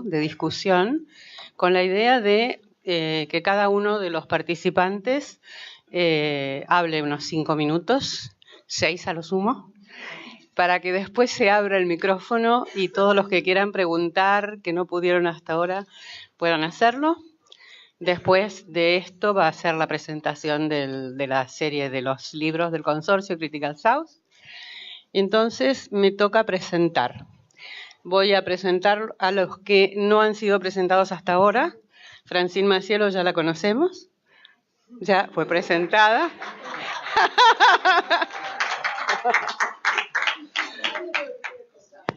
de discusión con la idea de que cada uno de los participantes hable unos 5 minutos, 6 a lo sumo, para que después se abra el micrófono y todos los que quieran preguntar, que no pudieron hasta ahora, puedan hacerlo. Después de esto va a ser la presentación de la serie de los libros del consorcio Critical South. Entonces me toca presentar. Voy a presentar a los que no han sido presentados hasta ahora. Francine Macielo ya la conocemos, ya fue presentada.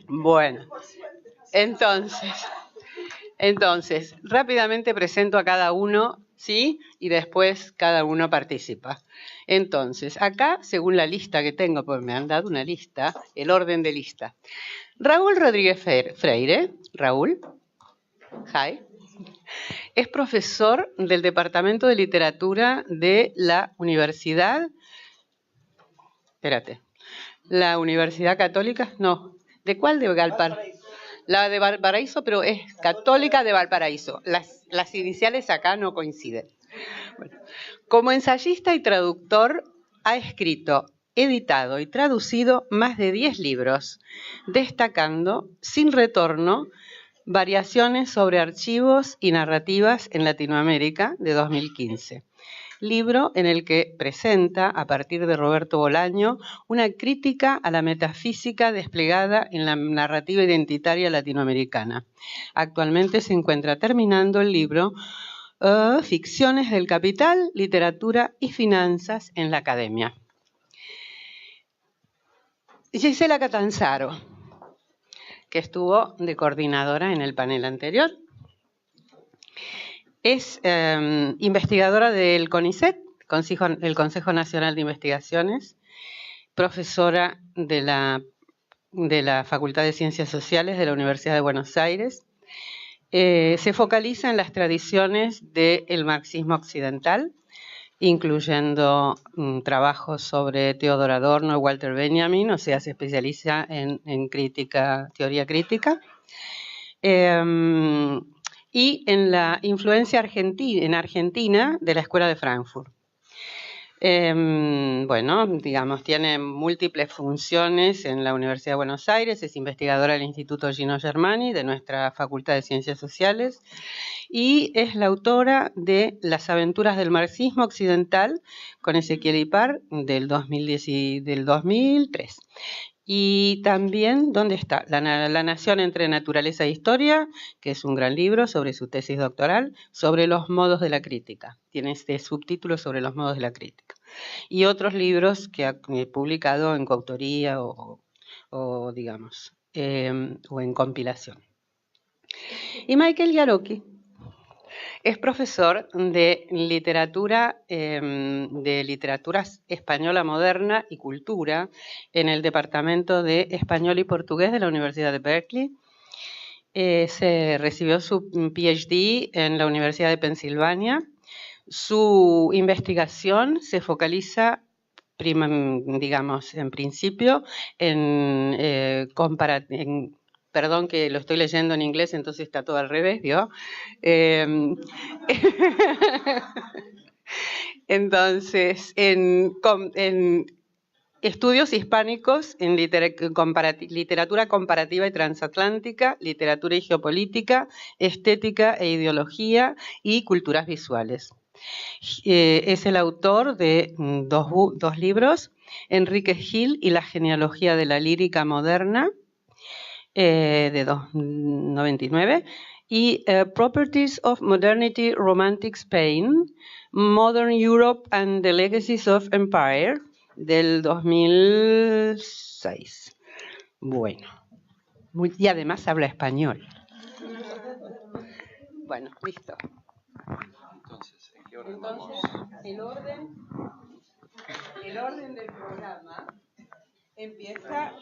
Bueno, entonces, rápidamente presento a cada uno, ¿sí? Y después cada uno participa. Entonces, acá, según la lista que tengo, porque me han dado una lista, el orden de lista. Raúl Rodríguez Freire, Raúl, hi, es profesor del Departamento de Literatura de la Universidad, ¿la Universidad Católica? No, ¿de cuál de Valparaíso? La de Valparaíso, pero es Católica de Valparaíso. Las iniciales acá no coinciden. Bueno, como ensayista y traductor, ha escrito, editado y traducido más de 10 libros, destacando, Sin retorno, Variaciones sobre archivos y narrativas en Latinoamérica, de 2015. Libro en el que presenta, a partir de Roberto Bolaño, una crítica a la metafísica desplegada en la narrativa identitaria latinoamericana. Actualmente se encuentra terminando el libro Ficciones del capital, literatura y finanzas en la academia. Gisela Catanzaro, que estuvo de coordinadora en el panel anterior. Es investigadora del CONICET, el Consejo Nacional de Investigaciones, profesora de la Facultad de Ciencias Sociales de la Universidad de Buenos Aires. Se focaliza en las tradiciones del marxismo occidental, incluyendo trabajos sobre Theodor Adorno y Walter Benjamin, o sea, se especializa en teoría crítica. Y en la influencia en Argentina de la Escuela de Frankfurt. Bueno, digamos, tiene múltiples funciones en la Universidad de Buenos Aires, es investigadora del Instituto Gino Germani, de nuestra Facultad de Ciencias Sociales, y es la autora de Las aventuras del marxismo occidental, con Ezequiel Ipar, del 2003. Y también, ¿dónde está? La nación entre naturaleza e historia, que es un gran libro sobre su tesis doctoral, sobre los modos de la crítica. Tiene este subtítulo sobre los modos de la crítica. Y otros libros que ha publicado en coautoría o digamos, o en compilación. Y Michael Yaroki es profesor de literatura española moderna y cultura en el Departamento de Español y Portugués de la Universidad de Berkeley. Se recibió su PhD en la Universidad de Pensilvania. Su investigación se focaliza, digamos, en principio, perdón que lo estoy leyendo en inglés, entonces está todo al revés, ¿vio? Entonces, en estudios hispánicos en literatura comparativa y transatlántica, literatura y geopolítica, estética e ideología y culturas visuales. Es el autor de dos libros, Enrique Gil y la genealogía de la lírica moderna, de 99, y Properties of Modernity, Romantic Spain, Modern Europe and the Legacies of Empire, del 2006. Bueno, y además habla español. Bueno, listo. Entonces, ¿en qué orden vamos? El orden del programa empieza...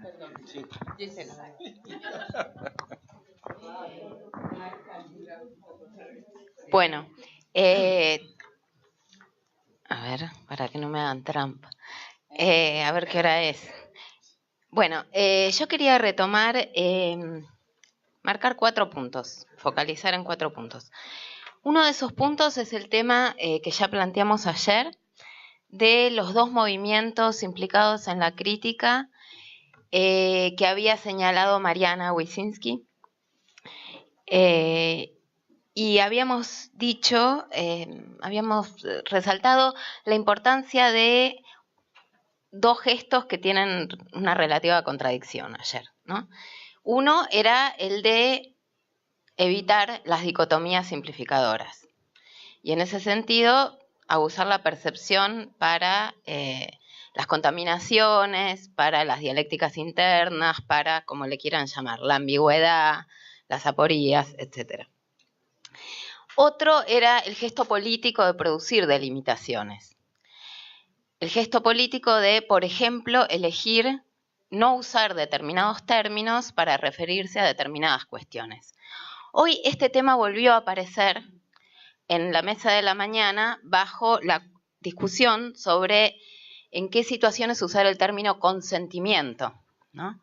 Perdón, sí. Gisela. Bueno, a ver, para que no me hagan trampa. A ver qué hora es. Bueno, yo quería retomar marcar 4 puntos, focalizar en 4 puntos. Uno de esos puntos es el tema que ya planteamos ayer, de los 2 movimientos implicados en la crítica que había señalado Mariana Wyszynski. Y habíamos dicho, habíamos resaltado la importancia de 2 gestos que tienen una relativa contradicción ayer, ¿no? Uno era el de evitar las dicotomías simplificadoras. Y en ese sentido, abusar la percepción para las contaminaciones, para las dialécticas internas, para, como le quieran llamar, la ambigüedad, las aporías, etc. Otro era el gesto político de producir delimitaciones. El gesto político de, por ejemplo, elegir no usar determinados términos para referirse a determinadas cuestiones. Hoy este tema volvió a aparecer en la mesa de la mañana bajo la discusión sobre en qué situaciones usar el término consentimiento, ¿no?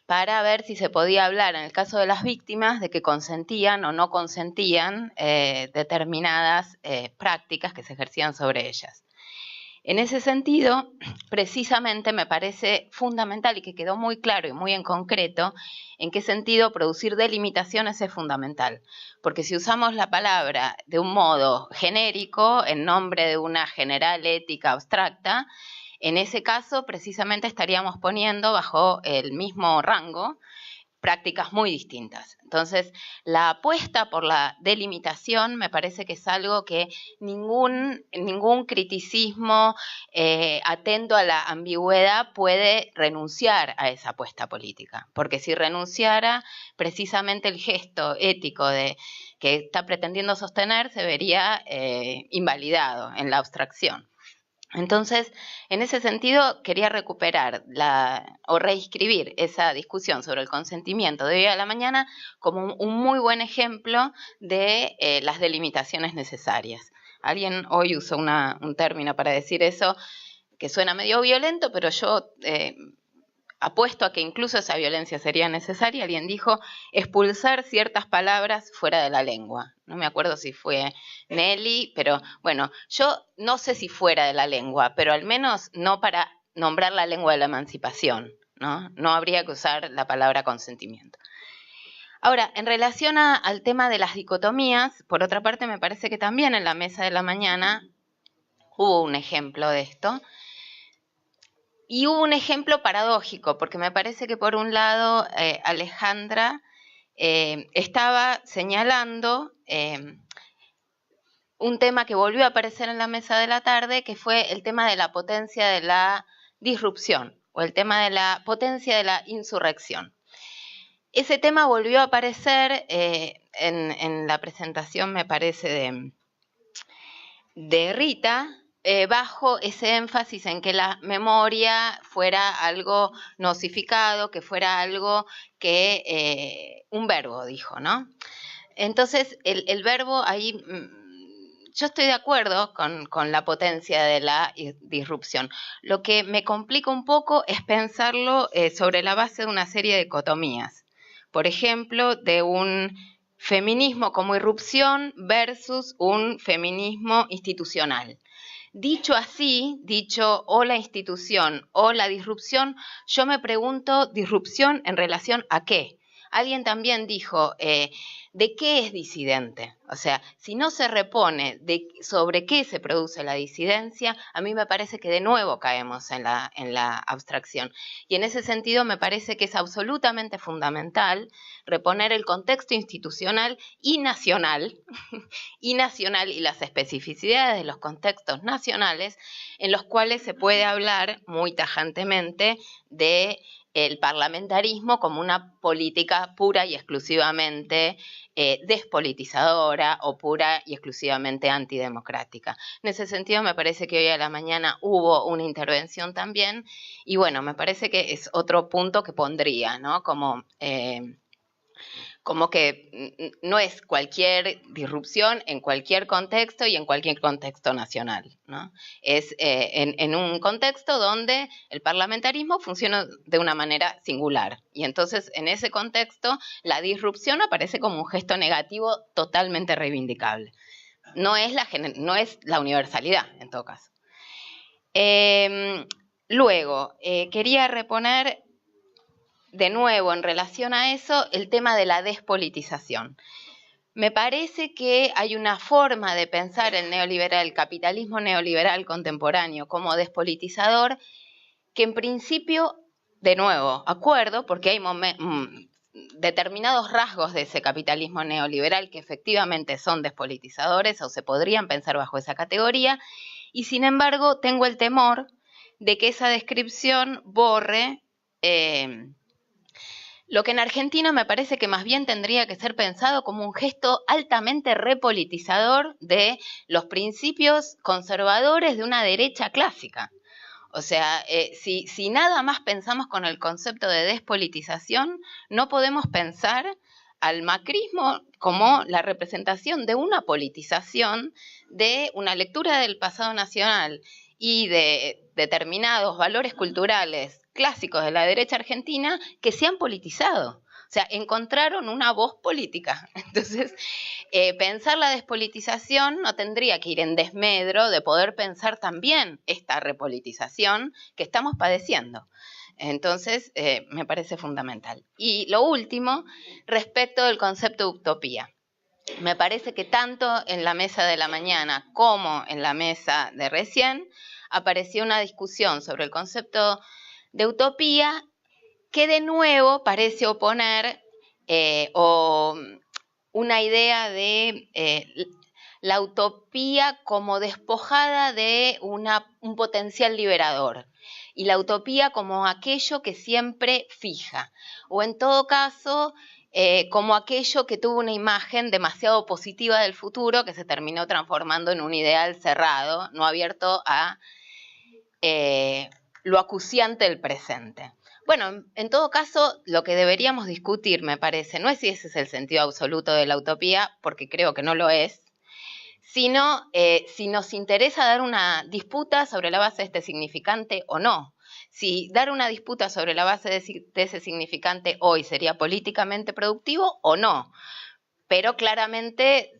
Para ver si se podía hablar, en el caso de las víctimas, de que consentían o no consentían determinadas prácticas que se ejercían sobre ellas. En ese sentido, precisamente me parece fundamental y que quedó muy claro y muy en concreto en qué sentido producir delimitaciones es fundamental. Porque si usamos la palabra de un modo genérico, en nombre de una general ética abstracta, en ese caso precisamente estaríamos poniendo bajo el mismo rango prácticas muy distintas. Entonces, la apuesta por la delimitación me parece que es algo que ningún criticismo atento a la ambigüedad puede renunciar a esa apuesta política. Porque si renunciara, precisamente el gesto ético que está pretendiendo sostener se vería invalidado en la abstracción. Entonces, en ese sentido, quería recuperar o reescribir esa discusión sobre el consentimiento de hoy a la mañana como un muy buen ejemplo de las delimitaciones necesarias. Alguien hoy usó un término para decir eso que suena medio violento, pero yo apuesto a que incluso esa violencia sería necesaria. Alguien dijo expulsar ciertas palabras fuera de la lengua. No me acuerdo si fue Nelly, pero bueno, yo no sé si fuera de la lengua, pero al menos no para nombrar la lengua de la emancipación, ¿no? No habría que usar la palabra consentimiento. Ahora, en relación al tema de las dicotomías, por otra parte, me parece que también en la mesa de la mañana hubo un ejemplo de esto. Y hubo un ejemplo paradójico, porque me parece que por un lado Alejandra estaba señalando un tema que volvió a aparecer en la mesa de la tarde, que fue el tema de la potencia de la disrupción, o el tema de la potencia de la insurrección. Ese tema volvió a aparecer en la presentación, me parece, de Rita, bajo ese énfasis en que la memoria fuera algo nosificado, que fuera algo que un verbo, dijo, ¿no? Entonces, el verbo ahí, yo estoy de acuerdo con la potencia de la disrupción. Lo que me complica un poco es pensarlo sobre la base de una serie de dicotomías. Por ejemplo, de un feminismo como irrupción versus un feminismo institucional. Dicho así, dicho o la institución o la disrupción, yo me pregunto, ¿disrupción en relación a qué? Alguien también dijo, ¿de qué es disidente? O sea, si no se repone sobre qué se produce la disidencia, a mí me parece que de nuevo caemos en la abstracción. Y en ese sentido me parece que es absolutamente fundamental reponer el contexto institucional y nacional y las especificidades de los contextos nacionales en los cuales se puede hablar muy tajantemente de el parlamentarismo como una política pura y exclusivamente despolitizadora o pura y exclusivamente antidemocrática. En ese sentido me parece que hoy a la mañana hubo una intervención también y bueno, me parece que es otro punto que pondría, ¿no? Como como que no es cualquier disrupción en cualquier contexto y en cualquier contexto nacional, ¿no? Es en un contexto donde el parlamentarismo funciona de una manera singular. Y entonces, en ese contexto, la disrupción aparece como un gesto negativo totalmente reivindicable. No es la universalidad, en todo caso. Luego, quería reponer de nuevo en relación a eso el tema de la despolitización. Me parece que hay una forma de pensar el capitalismo neoliberal contemporáneo como despolitizador que en principio, de nuevo, acuerdo, porque hay determinados rasgos de ese capitalismo neoliberal que efectivamente son despolitizadores o se podrían pensar bajo esa categoría, y sin embargo tengo el temor de que esa descripción borre lo que en Argentina me parece que más bien tendría que ser pensado como un gesto altamente repolitizador de los principios conservadores de una derecha clásica. O sea, si nada más pensamos con el concepto de despolitización, no podemos pensar al macrismo como la representación de una politización de una lectura del pasado nacional y de determinados valores culturales clásicos de la derecha argentina que se han politizado. O sea, encontraron una voz política. Entonces, pensar la despolitización no tendría que ir en desmedro de poder pensar también esta repolitización que estamos padeciendo. Entonces, me parece fundamental. Y lo último, respecto del concepto de utopía. Me parece que tanto en la mesa de la mañana como en la mesa de recién apareció una discusión sobre el concepto de utopía que de nuevo parece oponer una idea de la utopía como despojada de un potencial liberador y la utopía como aquello que siempre fija, o en todo caso como aquello que tuvo una imagen demasiado positiva del futuro que se terminó transformando en un ideal cerrado, no abierto a lo acuciante del presente. Bueno, en todo caso, lo que deberíamos discutir, me parece, no es si ese es el sentido absoluto de la utopía, porque creo que no lo es, sino si nos interesa dar una disputa sobre la base de este significante o no. Si dar una disputa sobre la base de ese significante hoy sería políticamente productivo o no. Pero claramente,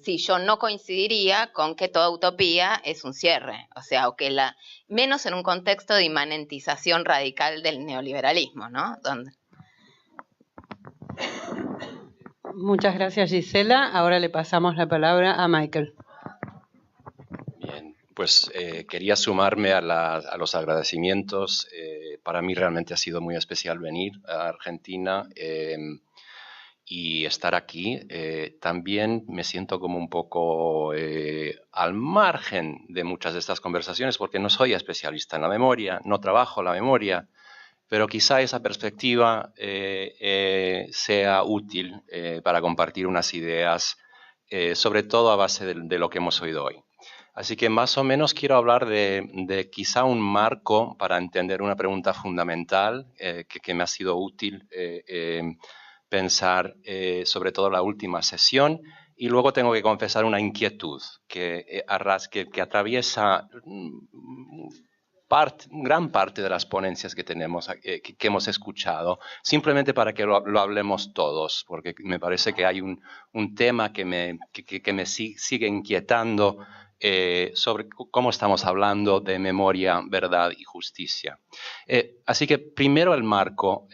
sí, yo no coincidiría con que toda utopía es un cierre, o sea, menos en un contexto de inmanentización radical del neoliberalismo, ¿no? Muchas gracias, Gisela. Ahora le pasamos la palabra a Michael. Bien, pues quería sumarme a los agradecimientos. Para mí realmente ha sido muy especial venir a Argentina y estar aquí. También me siento como un poco al margen de muchas de estas conversaciones porque no soy especialista en la memoria, no trabajo la memoria, pero quizá esa perspectiva sea útil para compartir unas ideas, sobre todo a base de lo que hemos oído hoy. Así que más o menos quiero hablar de quizá un marco para entender una pregunta fundamental que me ha sido útil pensar sobre todo la última sesión, y luego tengo que confesar una inquietud que atraviesa gran parte de las ponencias que tenemos, que hemos escuchado, simplemente para que lo hablemos todos, porque me parece que hay un tema que me sigue inquietando sobre cómo estamos hablando de memoria, verdad y justicia. Así que primero el marco.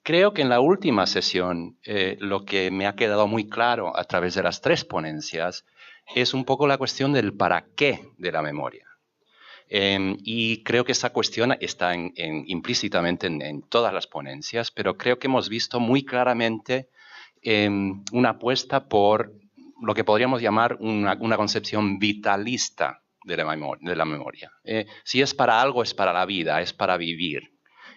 Creo que en la última sesión lo que me ha quedado muy claro a través de las tres ponencias es un poco la cuestión del para qué de la memoria. Y creo que esa cuestión está implícitamente en todas las ponencias, pero creo que hemos visto muy claramente una apuesta por lo que podríamos llamar una concepción vitalista de la memoria. Si es para algo, es para la vida, es para vivir.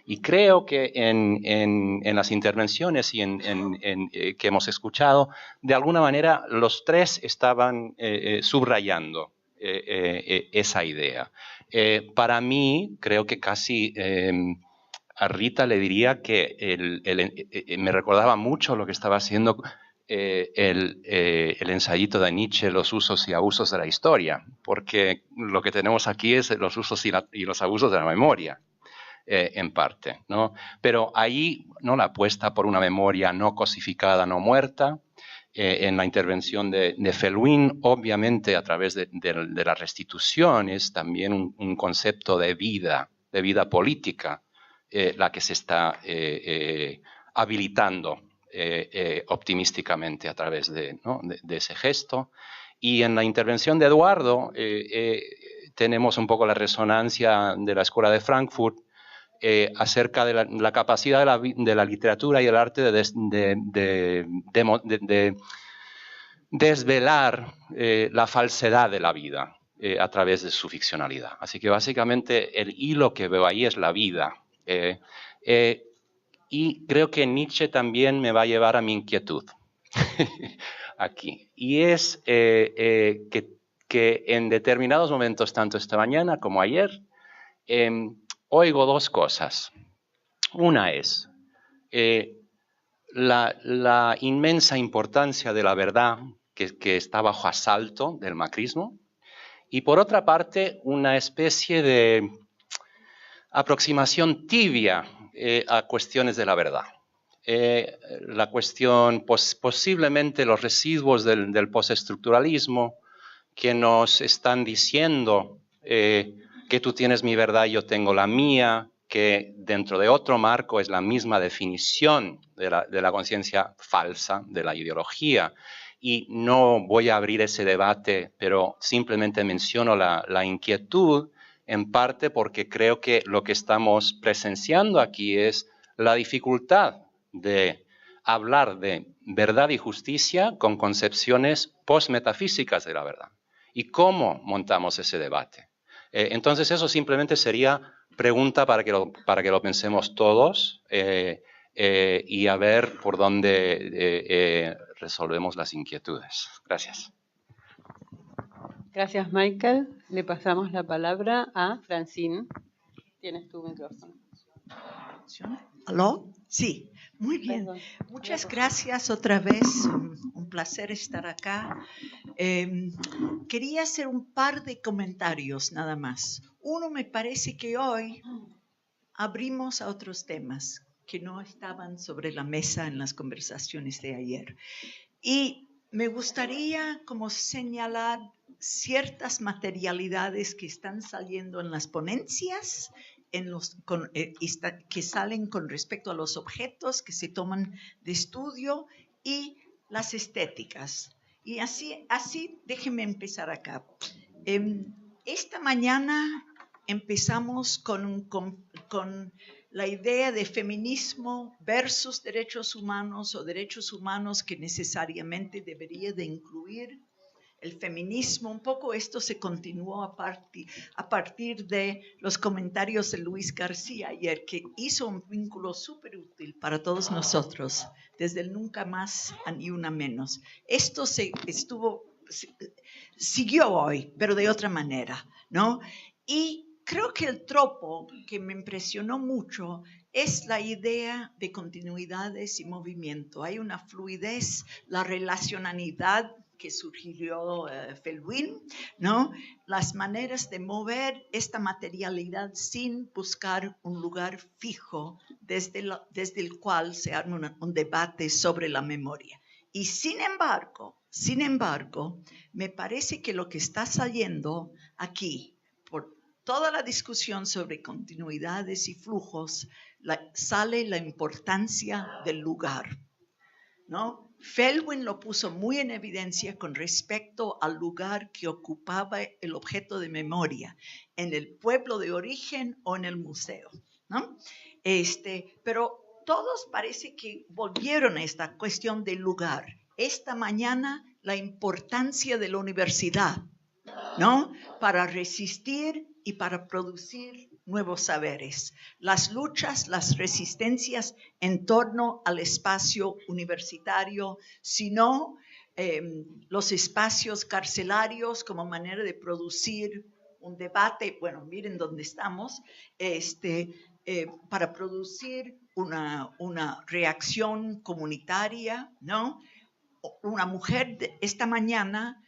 Y creo que en las intervenciones que hemos escuchado, de alguna manera los tres estaban subrayando esa idea. Para mí, creo que casi a Rita le diría que me recordaba mucho lo que estaba haciendo el ensayito de Nietzsche, los usos y abusos de la historia, porque lo que tenemos aquí es los usos y los abusos de la memoria, en parte, ¿no? Pero ahí, ¿no?, la apuesta por una memoria no cosificada, no muerta, en la intervención de Felwin, obviamente a través de la restitución, es también un concepto de vida política, la que se está habilitando optimísticamente a través de ese gesto. Y en la intervención de Eduardo tenemos un poco la resonancia de la Escuela de Frankfurt acerca de la capacidad de la literatura y el arte de desvelar la falsedad de la vida a través de su ficcionalidad. Así que básicamente el hilo que veo ahí es la vida. Y creo que Nietzsche también me va a llevar a mi inquietud aquí. Y es que en determinados momentos, tanto esta mañana como ayer, oigo dos cosas. Una es la inmensa importancia de la verdad que está bajo asalto del macrismo, y por otra parte una especie de aproximación tibia a cuestiones de la verdad. La cuestión, posiblemente los residuos del postestructuralismo que nos están diciendo que tú tienes mi verdad y yo tengo la mía, que dentro de otro marco es la misma definición de la conciencia falsa, de la ideología. Y no voy a abrir ese debate, pero simplemente menciono la inquietud, en parte porque creo que lo que estamos presenciando aquí es la dificultad de hablar de verdad y justicia con concepciones postmetafísicas de la verdad. ¿Y cómo montamos ese debate? Entonces eso simplemente sería pregunta para que lo pensemos todos y a ver por dónde resolvemos las inquietudes. Gracias. Gracias, Michael. Le pasamos la palabra a Francine. Tienes tu micrófono. ¿Aló? Sí, muy bien. Muchas gracias otra vez. Un placer estar acá. Quería hacer un par de comentarios nada más. Uno, me parece que hoy abrimos a otros temas que no estaban sobre la mesa en las conversaciones de ayer. Y me gustaría como señalar ciertas materialidades que están saliendo en las ponencias, que salen con respecto a los objetos que se toman de estudio y las estéticas. Y así déjenme empezar acá. Esta mañana empezamos con la idea de feminismo versus derechos humanos, o derechos humanos que necesariamente debería de incluir el feminismo. Un poco esto se continuó a partir de los comentarios de Luis García ayer, que hizo un vínculo súper útil para todos nosotros, desde el nunca más a ni una menos. Esto siguió hoy, pero de otra manera, ¿no? Y creo que el tropo que me impresionó mucho es la idea de continuidades y movimiento. Hay una fluidez, la relacionalidad que surió Felwin, ¿no? Las maneras de mover esta materialidad sin buscar un lugar fijo desde el cual se arma un debate sobre la memoria. Y sin embargo, me parece que lo que está saliendo aquí, por toda la discusión sobre continuidades y flujos, sale la importancia del lugar, ¿no? Felwin lo puso muy en evidencia con respecto al lugar que ocupaba el objeto de memoria, en el pueblo de origen o en el museo, ¿no? Pero todos parece que volvieron a esta cuestión del lugar. Esta mañana, la importancia de la universidad, ¿no? Para resistir y para producir nuevos saberes. Las luchas, las resistencias en torno al espacio universitario, sino los espacios carcelarios como manera de producir un debate. Bueno, miren dónde estamos. para producir una reacción comunitaria, ¿no? Una mujer esta mañana,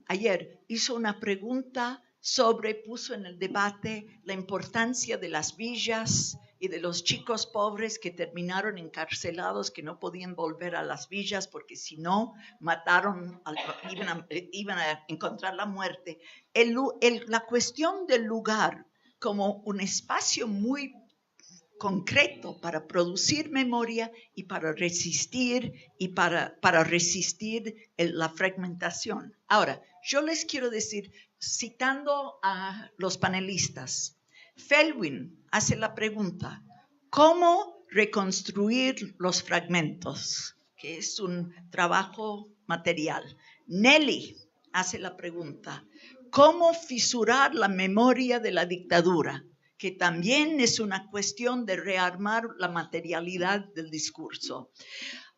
ayer, hizo una pregunta puso en el debate la importancia de las villas y de los chicos pobres que terminaron encarcelados, que no podían volver a las villas porque si no, iban a encontrar la muerte. La cuestión del lugar como un espacio muy concreto para producir memoria y para resistir la fragmentación. Ahora, yo les quiero decir, citando a los panelistas, Felwine hace la pregunta, ¿cómo reconstruir los fragmentos? Que es un trabajo material. Nelly hace la pregunta, ¿cómo fisurar la memoria de la dictadura? Que también es una cuestión de rearmar la materialidad del discurso.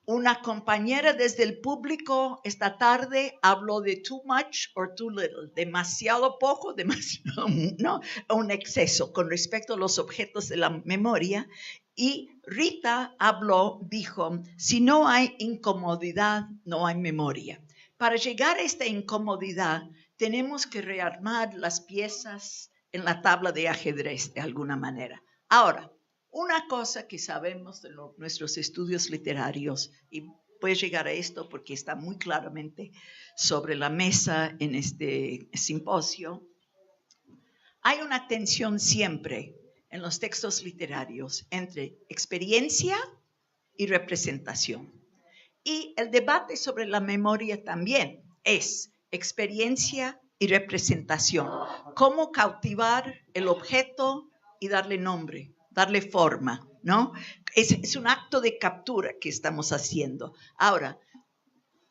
Una compañera desde el público esta tarde habló de too much or too little, demasiado poco, un exceso con respecto a los objetos de la memoria. Y Rita dijo, si no hay incomodidad, no hay memoria. Para llegar a esta incomodidad, tenemos que rearmar las piezas en la tabla de ajedrez de alguna manera. Ahora, una cosa que sabemos de nuestros estudios literarios, y voy a llegar a esto porque está muy claramente sobre la mesa en este simposio, hay una tensión siempre en los textos literarios entre experiencia y representación. Y el debate sobre la memoria también es experiencia y representación. Cómo cautivar el objeto y darle nombre, darle forma, ¿no? Es un acto de captura que estamos haciendo. Ahora,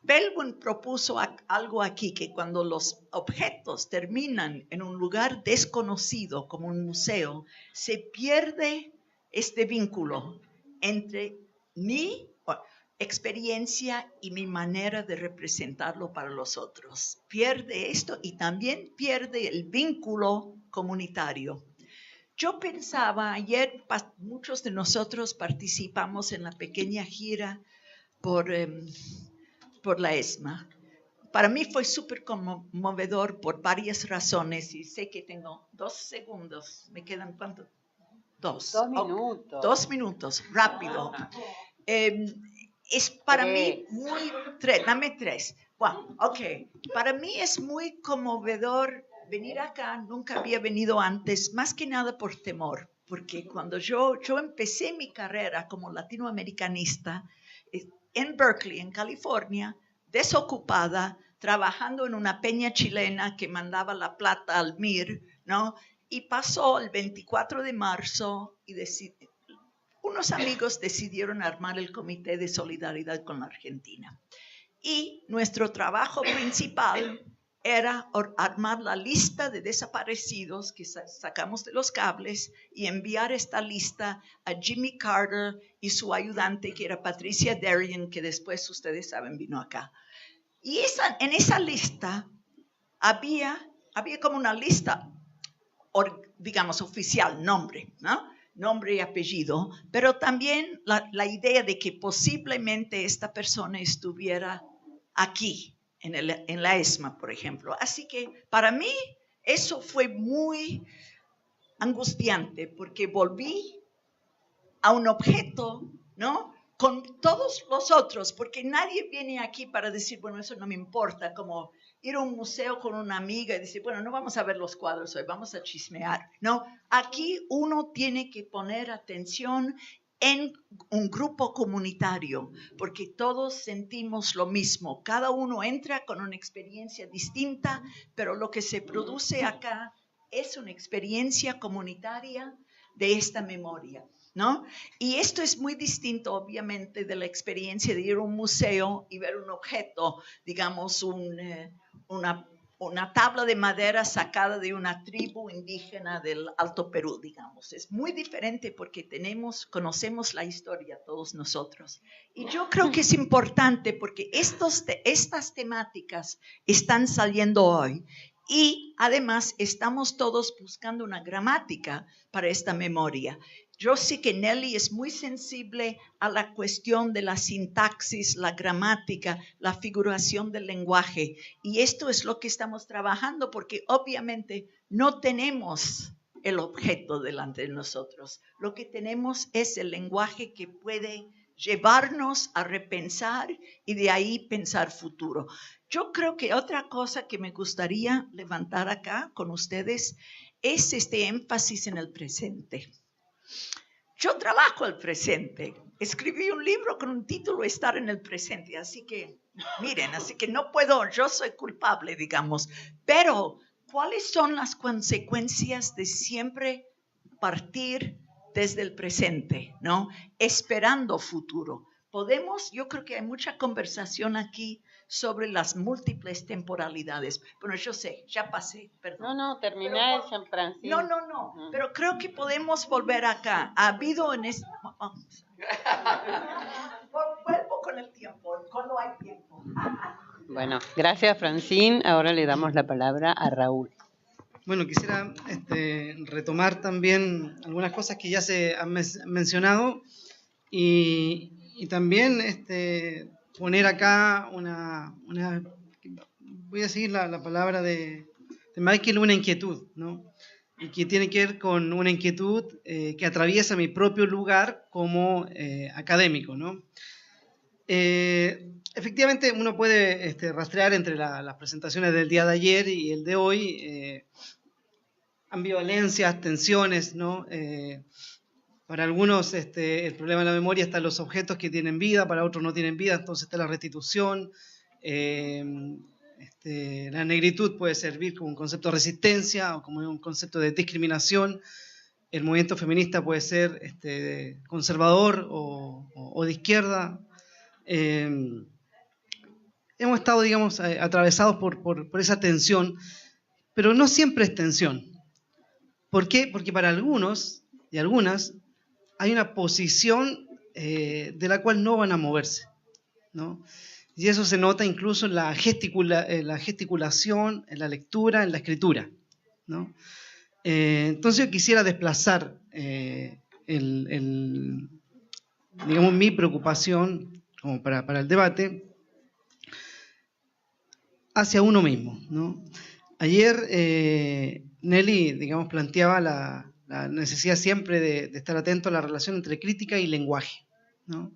Felwine propuso algo aquí, que cuando los objetos terminan en un lugar desconocido, como un museo, se pierde este vínculo entre mi experiencia y mi manera de representarlo para los otros. Pierde esto y también pierde el vínculo comunitario. Yo pensaba, ayer muchos de nosotros participamos en la pequeña gira por la ESMA. Para mí fue súper conmovedor por varias razones y sé que tengo 2 segundos. ¿Me quedan cuánto? 2. 2 minutos. 2 minutos, rápido. Es para mí muy... Dame 3. Bueno, ok. Para mí es muy conmovedor venir acá. Nunca había venido antes, más que nada por temor. Porque cuando yo empecé mi carrera como latinoamericanista en Berkeley, en California, desocupada, trabajando en una peña chilena que mandaba la plata al MIR, ¿no? Y pasó el 24 de marzo y unos amigos decidieron armar el Comité de Solidaridad con la Argentina. Y nuestro trabajo principal era armar la lista de desaparecidos que sacamos de los cables y enviar esta lista a Jimmy Carter y su ayudante, que era Patricia Darien, que después, ustedes saben, vino acá. Y en esa lista había como una lista, digamos, oficial, nombre, ¿no? Nombre y apellido, pero también la idea de que posiblemente esta persona estuviera aquí, en la ESMA, por ejemplo. Así que para mí eso fue muy angustiante, porque volví a un objeto, ¿no? Con todos los otros, porque nadie viene aquí para decir, bueno, eso no me importa, como ir a un museo con una amiga y decir, bueno, no vamos a ver los cuadros hoy, vamos a chismear. No, aquí uno tiene que poner atención en un grupo comunitario, porque todos sentimos lo mismo. Cada uno entra con una experiencia distinta, pero lo que se produce acá es una experiencia comunitaria de esta memoria, ¿no? Y esto es muy distinto, obviamente, de la experiencia de ir a un museo y ver un objeto, digamos, una tabla de madera sacada de una tribu indígena del Alto Perú, digamos. Es muy diferente porque conocemos la historia todos nosotros. Y yo creo que es importante porque estas temáticas están saliendo hoy Y además estamos todos buscando una gramática para esta memoria. Yo sé que Nelly es muy sensible a la cuestión de la sintaxis, la gramática, la figuración del lenguaje. Y esto es lo que estamos trabajando porque obviamente no tenemos el objeto delante de nosotros. Lo que tenemos es el lenguaje que puede llevarnos a repensar y de ahí pensar futuro. Yo creo que otra cosa que me gustaría levantar acá con ustedes es este énfasis en el presente. Yo trabajo el presente. Escribí un libro con un título Estar en el presente. Así que, miren, así que no puedo, yo soy culpable, digamos. Pero, ¿cuáles son las consecuencias de siempre partir desde el presente, ¿no? Esperando futuro. Yo creo que hay mucha conversación aquí sobre las múltiples temporalidades. Bueno, yo sé, ya pasé, perdón. No, terminé, San Francisco. No, pero creo que podemos volver acá. Ha habido en este... Vuelvo con el tiempo, cuando hay tiempo. Bueno, gracias, Francine. Ahora le damos la palabra a Raúl. Bueno, quisiera retomar también algunas cosas que ya se han mencionado y también poner acá voy a seguir la palabra de Michael, una inquietud, ¿no? Y que tiene que ver con una inquietud que atraviesa mi propio lugar como académico, ¿no? Efectivamente, uno puede rastrear entre las presentaciones del día de ayer y el de hoy ambivalencias, tensiones, ¿no? Para algunos el problema de la memoria está en los objetos que tienen vida, para otros no tienen vida, entonces está la restitución. La negritud puede servir como un concepto de resistencia o como un concepto de discriminación. El movimiento feminista puede ser conservador o de izquierda. Hemos estado, digamos, atravesados por esa tensión, pero no siempre es tensión. ¿Por qué? Porque para algunos y algunas hay una posición de la cual no van a moverse, ¿no? Y eso se nota incluso en la gesticulación, en la lectura, en la escritura, ¿no? Entonces yo quisiera desplazar digamos, mi preocupación como para el debate hacia uno mismo, ¿no? Ayer Nelly, digamos, planteaba la necesidad siempre de estar atento a la relación entre crítica y lenguaje, ¿no?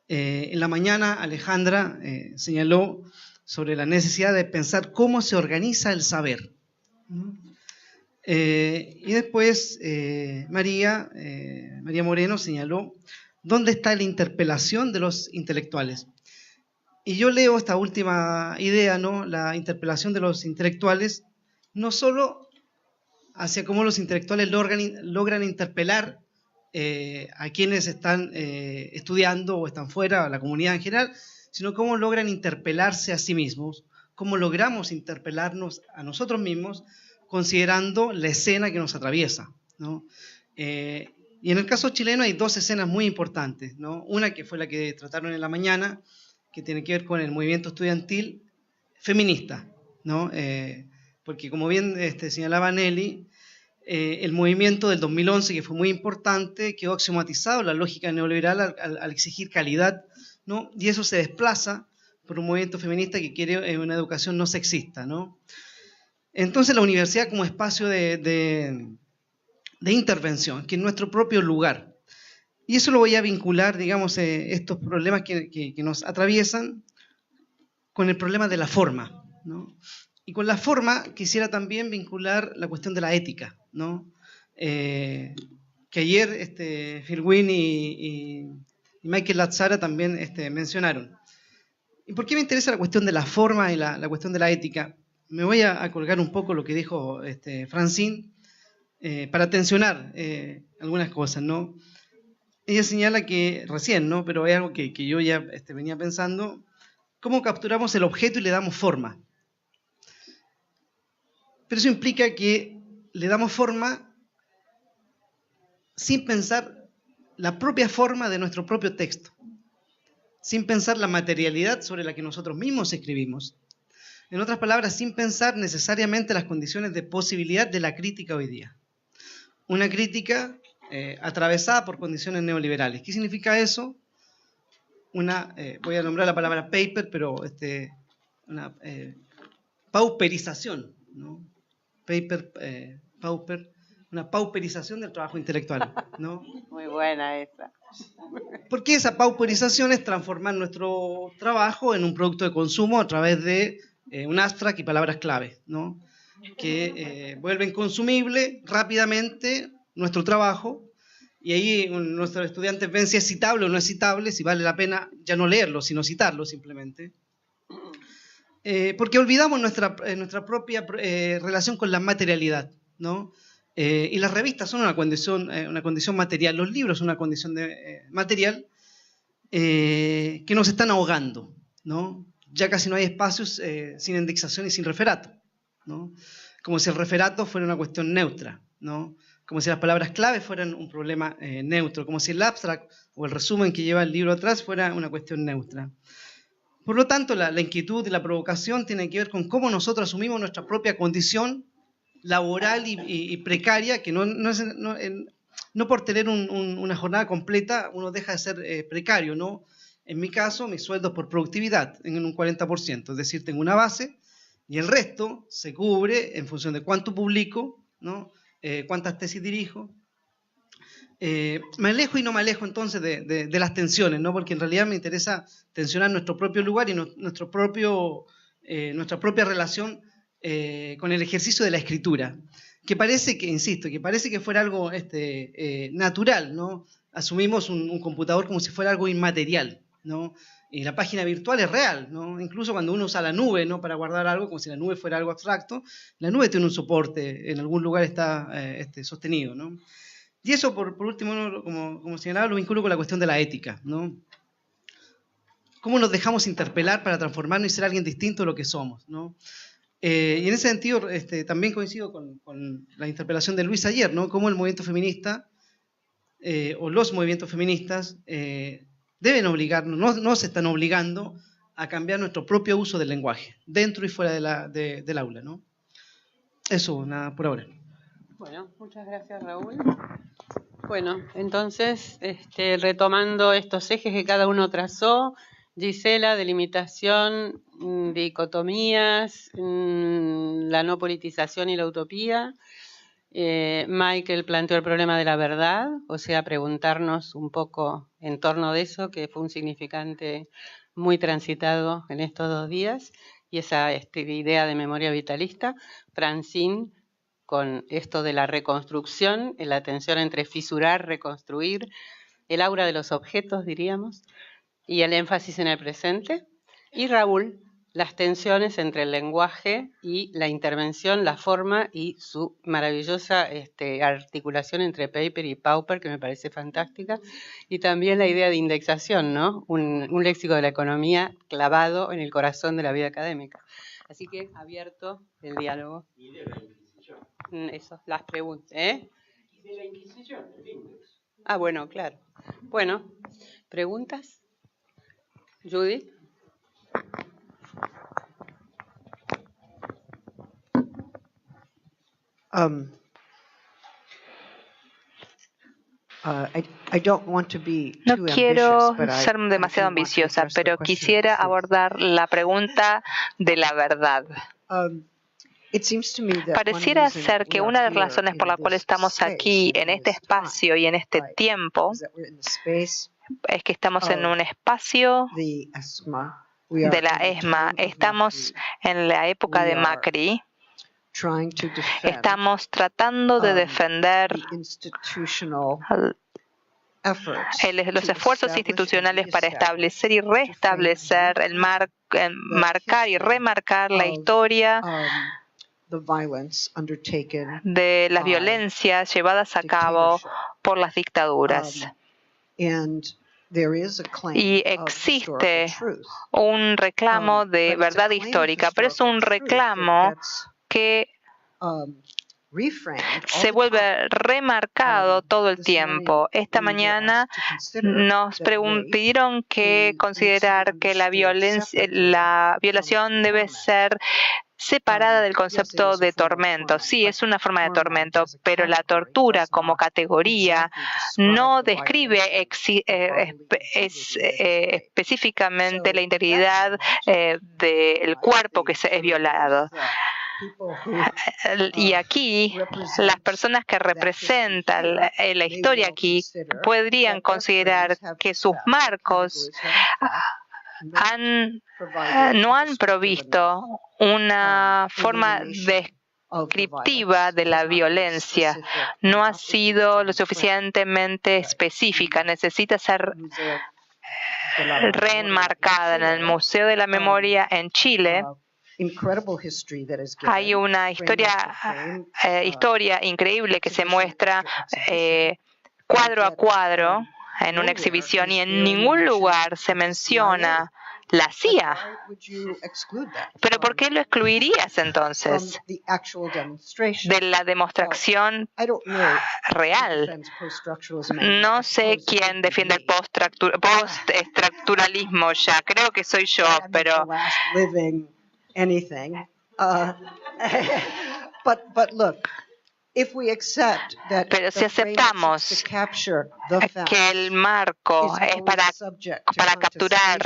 En la mañana Alejandra señaló sobre la necesidad de pensar cómo se organiza el saber, ¿no? Y después María Moreno señaló dónde está la interpelación de los intelectuales. Y yo leo esta última idea, ¿no? La interpelación de los intelectuales, no solo hacia cómo los intelectuales logran interpelar a quienes están estudiando o están fuera, a la comunidad en general, sino cómo logran interpelarse a sí mismos, cómo logramos interpelarnos a nosotros mismos considerando la escena que nos atraviesa, ¿no? Y en el caso chileno hay dos escenas muy importantes, ¿no? Una que fue la que trataron en la mañana, que tiene que ver con el movimiento estudiantil feminista, ¿no? Porque como bien señalaba Nelly, el movimiento del 2011, que fue muy importante, quedó axiomatizado la lógica neoliberal al exigir calidad, ¿no? Y eso se desplaza por un movimiento feminista que quiere una educación no sexista, ¿no? Entonces la universidad como espacio de intervención, que es nuestro propio lugar. Y eso lo voy a vincular, digamos, estos problemas que nos atraviesan con el problema de la forma, ¿no? Y con la forma quisiera también vincular la cuestión de la ética, ¿no? Que ayer Phil Wynne y Michael Lazzara también mencionaron. ¿Y por qué me interesa la cuestión de la forma y la cuestión de la ética? Me voy a colgar un poco lo que dijo Francine para tensionar algunas cosas, ¿no? Ella señala que recién, ¿no? Pero es algo que yo ya venía pensando, cómo capturamos el objeto y le damos forma. Pero eso implica que le damos forma sin pensar la propia forma de nuestro propio texto, sin pensar la materialidad sobre la que nosotros mismos escribimos. En otras palabras, sin pensar necesariamente las condiciones de posibilidad de la crítica hoy día. Una crítica atravesada por condiciones neoliberales. ¿Qué significa eso? Voy a nombrar la palabra paper, pero una pauperización, ¿no? Pauper, una pauperización del trabajo intelectual, ¿no? Muy buena esa. Porque esa pauperización es transformar nuestro trabajo en un producto de consumo a través de un abstract y palabras clave, ¿no? Que vuelven consumible rápidamente nuestro trabajo, y ahí nuestros estudiantes ven si es citable o no es citable, si vale la pena ya no leerlo, sino citarlo simplemente. Porque olvidamos nuestra propia relación con la materialidad, ¿no? Y las revistas son una condición material, los libros son una condición material que nos están ahogando, ¿no? Ya casi no hay espacios sin indexación y sin referato, ¿no? Como si el referato fuera una cuestión neutra, ¿no? Como si las palabras clave fueran un problema neutro, como si el abstract o el resumen que lleva el libro atrás fuera una cuestión neutra. Por lo tanto, la inquietud y la provocación tienen que ver con cómo nosotros asumimos nuestra propia condición laboral y precaria, que no por tener una jornada completa uno deja de ser precario, ¿no? En mi caso, mi sueldo es por productividad, en un 40%, es decir, tengo una base y el resto se cubre en función de cuánto publico, ¿no? Cuántas tesis dirijo. Me alejo y no me alejo entonces de las tensiones, ¿no? Porque en realidad me interesa tensionar nuestro propio lugar y nuestra propia relación con el ejercicio de la escritura, que parece que fuera algo natural, ¿no? Asumimos un computador como si fuera algo inmaterial, ¿no? Y la página virtual es real, ¿no? Incluso cuando uno usa la nube, ¿no? Para guardar algo, como si la nube fuera algo abstracto, la nube tiene un soporte, en algún lugar está sostenido, ¿no? Y eso, por último, ¿no? como señalaba, lo vinculo con la cuestión de la ética, ¿no? ¿Cómo nos dejamos interpelar para transformarnos y ser alguien distinto de lo que somos, ¿no? Y en ese sentido, también coincido con la interpelación de Luis ayer, ¿no? Cómo el movimiento feminista, o los movimientos feministas, deben obligarnos, nos están obligando a cambiar nuestro propio uso del lenguaje, dentro y fuera del aula, ¿no? Eso, nada por ahora. Bueno, muchas gracias, Raúl. Bueno, entonces, retomando estos ejes que cada uno trazó, Gisela, delimitación, dicotomías, la no politización y la utopía. Michael planteó el problema de la verdad, o sea, preguntarnos un poco en torno de eso, que fue un significante muy transitado en estos 2 días, y esa idea de memoria vitalista. Francine, con esto de la reconstrucción, la tensión entre fisurar, reconstruir, el aura de los objetos, diríamos, y el énfasis en el presente. Y Raúl, las tensiones entre el lenguaje y la intervención, la forma y su maravillosa articulación entre paper y pauper, que me parece fantástica, y también la idea de indexación, ¿no? Un léxico de la economía clavado en el corazón de la vida académica. Así que abierto el diálogo. Y de la Inquisición. Eso, las preguntas, ¿eh? Y de la Inquisición, el index. Ah, bueno, claro. Bueno, ¿preguntas? Judith. No quiero ser demasiado ambiciosa, pero quisiera abordar la pregunta de la verdad. Pareciera ser que una de las razones por las cuales estamos aquí, en este espacio y en este tiempo, es que estamos en un espacio de la ESMA. Estamos en la época de Macri. Estamos tratando de defender los esfuerzos institucionales para establecer y restablecer, marcar y remarcar la historia de las violencias llevadas a cabo por las dictaduras. Y existe un reclamo de verdad histórica, pero es un reclamo que se vuelve remarcado todo el tiempo. Esta mañana nos pidieron que considerar que la violación debe ser separada del concepto de tormento. Sí, es una forma de tormento, pero la tortura como categoría no describe específicamente la integridad del cuerpo que es violado. Y aquí, las personas que representan la historia aquí podrían considerar que sus marcos no han provisto una forma descriptiva de la violencia. No ha sido lo suficientemente específica. Necesita ser reenmarcada. En el Museo de la Memoria en Chile hay una historia increíble que se muestra cuadro a cuadro en una exhibición, y en ningún lugar se menciona la CIA. ¿Pero por qué lo excluirías entonces de la demostración real? No sé quién defiende el post-estructuralismo ya. Creo que soy yo, pero pero si aceptamos que el marco es para capturar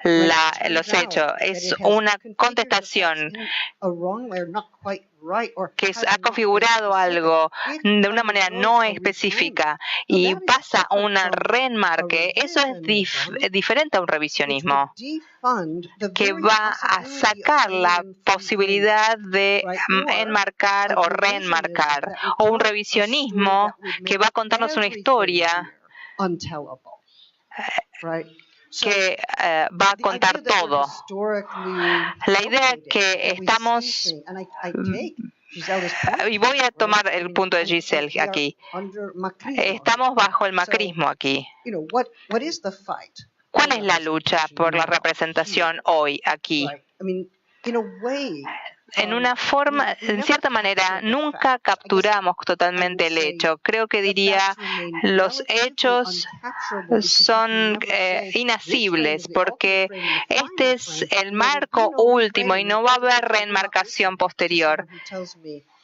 los hechos, es una contestación que ha configurado algo de una manera no específica y pasa a un reenmarque, eso es diferente a un revisionismo que va a sacar la posibilidad de enmarcar o reenmarcar, o un revisionismo que va a contarnos una historia que va a contar todo. La idea que estamos, y voy a tomar el punto de Giselle aquí, estamos bajo el macrismo aquí. ¿Cuál es la lucha por la representación hoy aquí? En cierta manera, nunca capturamos totalmente el hecho. Creo que diría, los hechos son inasibles, porque este es el marco último y no va a haber reenmarcación posterior.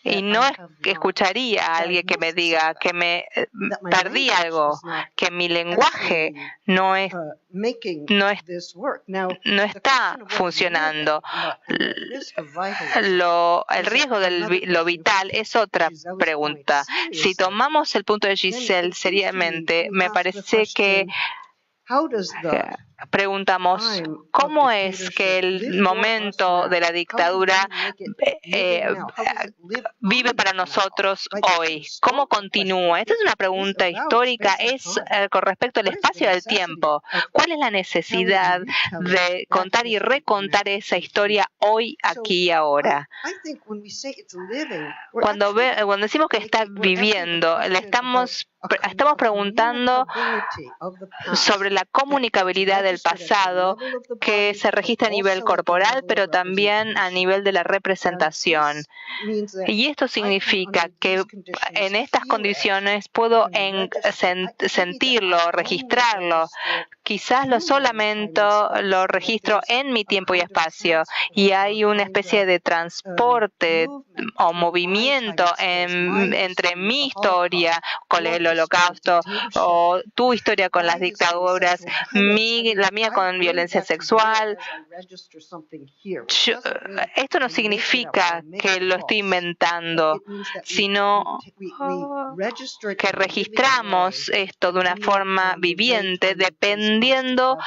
Y no escucharía a alguien que me diga que me perdí algo, que mi lenguaje no está funcionando. El riesgo de lo vital es otra pregunta. Si tomamos el punto de Giselle seriamente, me parece que preguntamos, ¿cómo es que el momento de la dictadura vive para nosotros hoy? ¿Cómo continúa? Esta es una pregunta histórica, es con respecto al espacio y al tiempo. ¿Cuál es la necesidad de contar y recontar esa historia hoy, aquí y ahora? Cuando decimos que está viviendo, estamos preguntando sobre la comunicabilidad del pasado que se registra a nivel corporal, pero también a nivel de la representación. Y esto significa que en estas condiciones puedo sentirlo, registrarlo. Quizás solamente lo registro en mi tiempo y espacio, y hay una especie de transporte o movimiento entre mi historia con el Holocausto o tu historia con las dictaduras, la mía con violencia sexual. Esto no significa que lo estoy inventando, sino que registramos esto de una forma viviente, dependiendo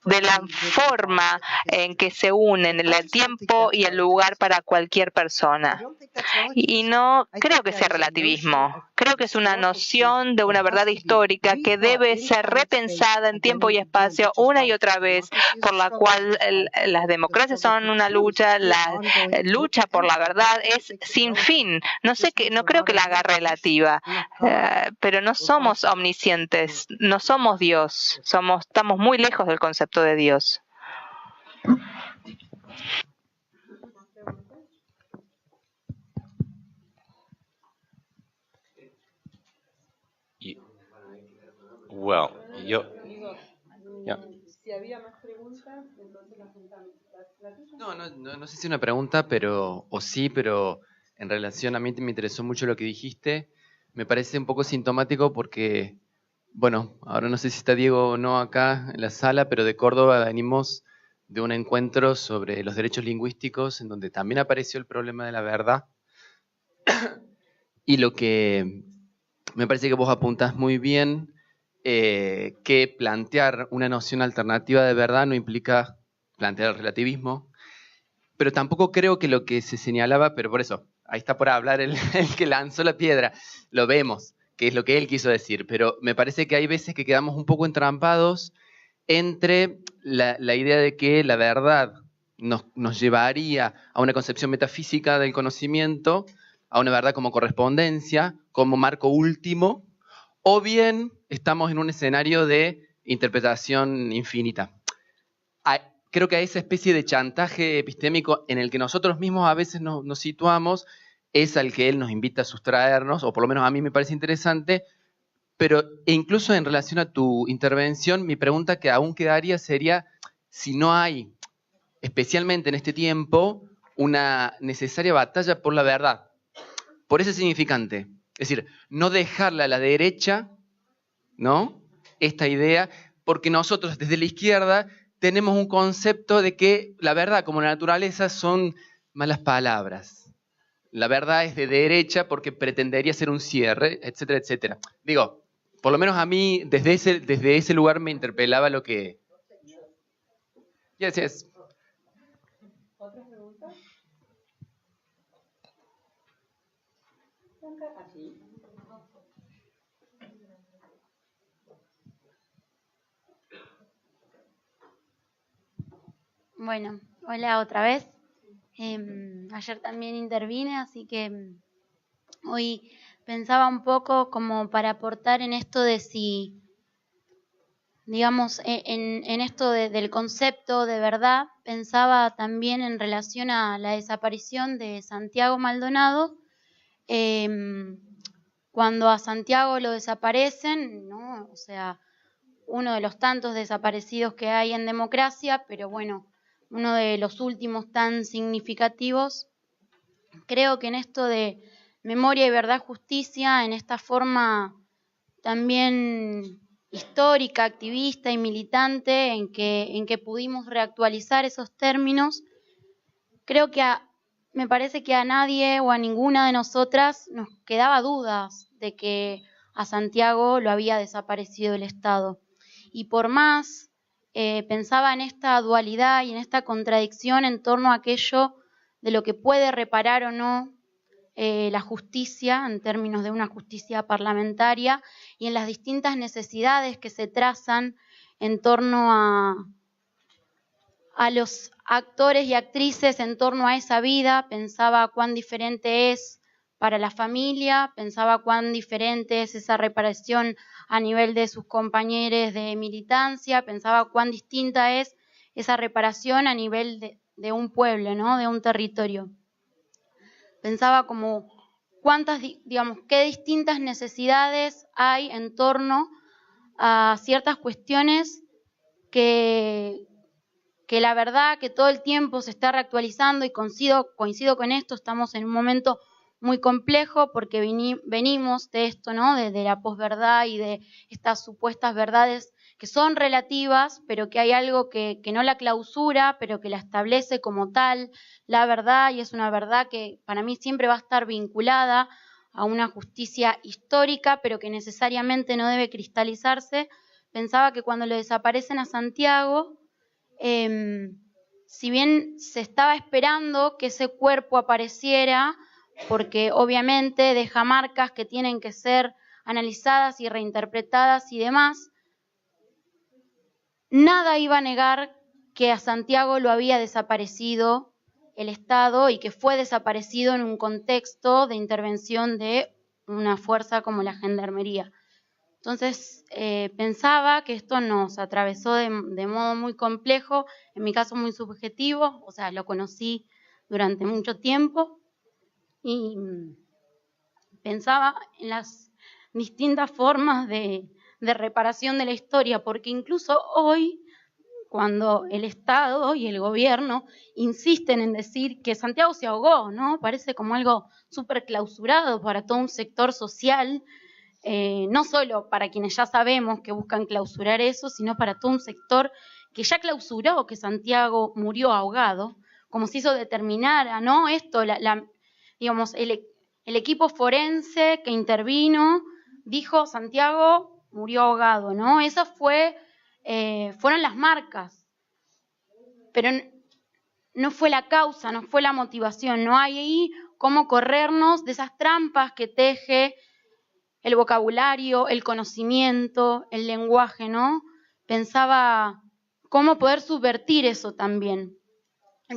de la forma en que se unen el tiempo y el lugar para cualquier persona. Y no creo que sea relativismo, creo que es una noción de una verdad histórica que debe ser repensada en tiempo y espacio una y otra vez, por la cual las democracias son una lucha, la lucha por la verdad es sin fin. No creo que la haga relativa, pero no somos omniscientes, no somos Dios, estamos muy lejos del concepto de Dios. Well, yeah. Si había más preguntas, entonces las juntamos. No sé si una pregunta, pero en relación a mí me interesó mucho lo que dijiste. Me parece un poco sintomático porque, bueno, ahora no sé si está Diego o no acá en la sala, pero de Córdoba venimos de un encuentro sobre los derechos lingüísticos en donde también apareció el problema de la verdad. Y lo que me parece que vos apuntás muy bien, que plantear una noción alternativa de verdad no implica plantear el relativismo, pero tampoco creo que lo que se señalaba, pero por eso, ahí está por hablar el que lanzó la piedra, lo vemos, que es lo que él quiso decir, pero me parece que hay veces que quedamos un poco entrampados entre la idea de que la verdad nos llevaría a una concepción metafísica del conocimiento, a una verdad como correspondencia, como marco último, o bien estamos en un escenario de interpretación infinita. Creo que a esa especie de chantaje epistémico en el que nosotros mismos a veces nos situamos es al que él nos invita a sustraernos, o por lo menos a mí me parece interesante, pero incluso en relación a tu intervención, mi pregunta que aún quedaría sería si no hay, especialmente en este tiempo, una necesaria batalla por la verdad, por ese significante. Es decir, no dejarla a la derecha, ¿no? Esta idea, porque nosotros desde la izquierda tenemos un concepto de que la verdad como la naturaleza son malas palabras. La verdad es de derecha porque pretendería ser un cierre, etcétera, etcétera. Digo, por lo menos a mí desde ese lugar me interpelaba lo que... Yes. ¿Otra pregunta? Aquí. Bueno, hola otra vez. Ayer también intervine, así que hoy pensaba un poco como para aportar en esto de si, digamos, en esto del concepto de verdad, pensaba también en relación a la desaparición de Santiago Maldonado. Cuando a Santiago lo desaparecen, ¿no? O sea, uno de los tantos desaparecidos que hay en democracia, pero bueno, uno de los últimos tan significativos. Creo que en esto de memoria y verdad, justicia, en esta forma también histórica, activista y militante, en que pudimos reactualizar esos términos, creo que me parece que a nadie o a ninguna de nosotras nos quedaba dudas de que a Santiago lo había desaparecido el Estado. Y por más pensaba en esta dualidad y en esta contradicción en torno a aquello de lo que puede reparar o no la justicia en términos de una justicia parlamentaria y en las distintas necesidades que se trazan en torno a los actores y actrices en torno a esa vida. Pensaba cuán diferente es para la familia, pensaba cuán diferente es esa reparación a nivel de sus compañeros de militancia, pensaba cuán distinta es esa reparación a nivel de un pueblo, ¿no? De un territorio. Pensaba como qué distintas necesidades hay en torno a ciertas cuestiones que la verdad que todo el tiempo se está reactualizando, y coincido con esto. Estamos en un momento muy complejo porque venimos de esto, ¿no? De la posverdad y de estas supuestas verdades que son relativas, pero que hay algo que no la clausura, pero que la establece como tal, la verdad, y es una verdad que para mí siempre va a estar vinculada a una justicia histórica, pero que necesariamente no debe cristalizarse. Pensaba que cuando lo desaparecen a Santiago, si bien se estaba esperando que ese cuerpo apareciera, porque obviamente deja marcas que tienen que ser analizadas y reinterpretadas y demás, nada iba a negar que a Santiago lo había desaparecido el Estado y que fue desaparecido en un contexto de intervención de una fuerza como la Gendarmería. Entonces pensaba que esto nos atravesó de modo muy complejo, en mi caso muy subjetivo, o sea, lo conocí durante mucho tiempo y pensaba en las distintas formas de de reparación de la historia, porque incluso hoy, cuando el Estado y el gobierno insisten en decir que Santiago se ahogó, ¿no? Parece como algo súper clausurado para todo un sector social, no solo para quienes ya sabemos que buscan clausurar eso, sino para todo un sector que ya clausuró que Santiago murió ahogado, como si eso determinara, ¿no? Esto, digamos, el equipo forense que intervino dijo Santiago murió ahogado, ¿no? Esas fueron las marcas, pero no fue la causa, no fue la motivación, no hay ahí cómo corrernos de esas trampas que teje el vocabulario, el conocimiento, el lenguaje, ¿no? Pensaba cómo poder subvertir eso también.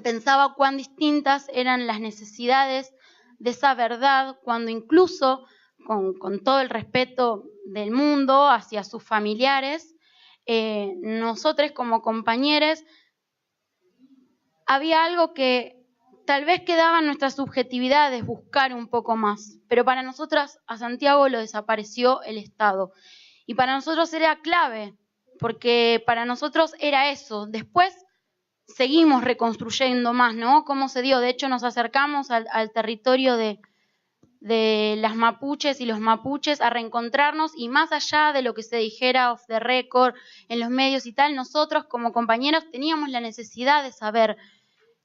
Pensaba cuán distintas eran las necesidades de esa verdad cuando incluso, con todo el respeto del mundo hacia sus familiares, nosotros como compañeros, había algo que tal vez quedaba en nuestras subjetividades buscar un poco más, pero para nosotras a Santiago lo desapareció el Estado. Y para nosotros era clave, porque para nosotros era eso. Después seguimos reconstruyendo más, ¿no? Cómo se dio. De hecho, nos acercamos al territorio de las mapuches y los mapuches a reencontrarnos, y más allá de lo que se dijera off the record en los medios y tal, nosotros como compañeros teníamos la necesidad de saber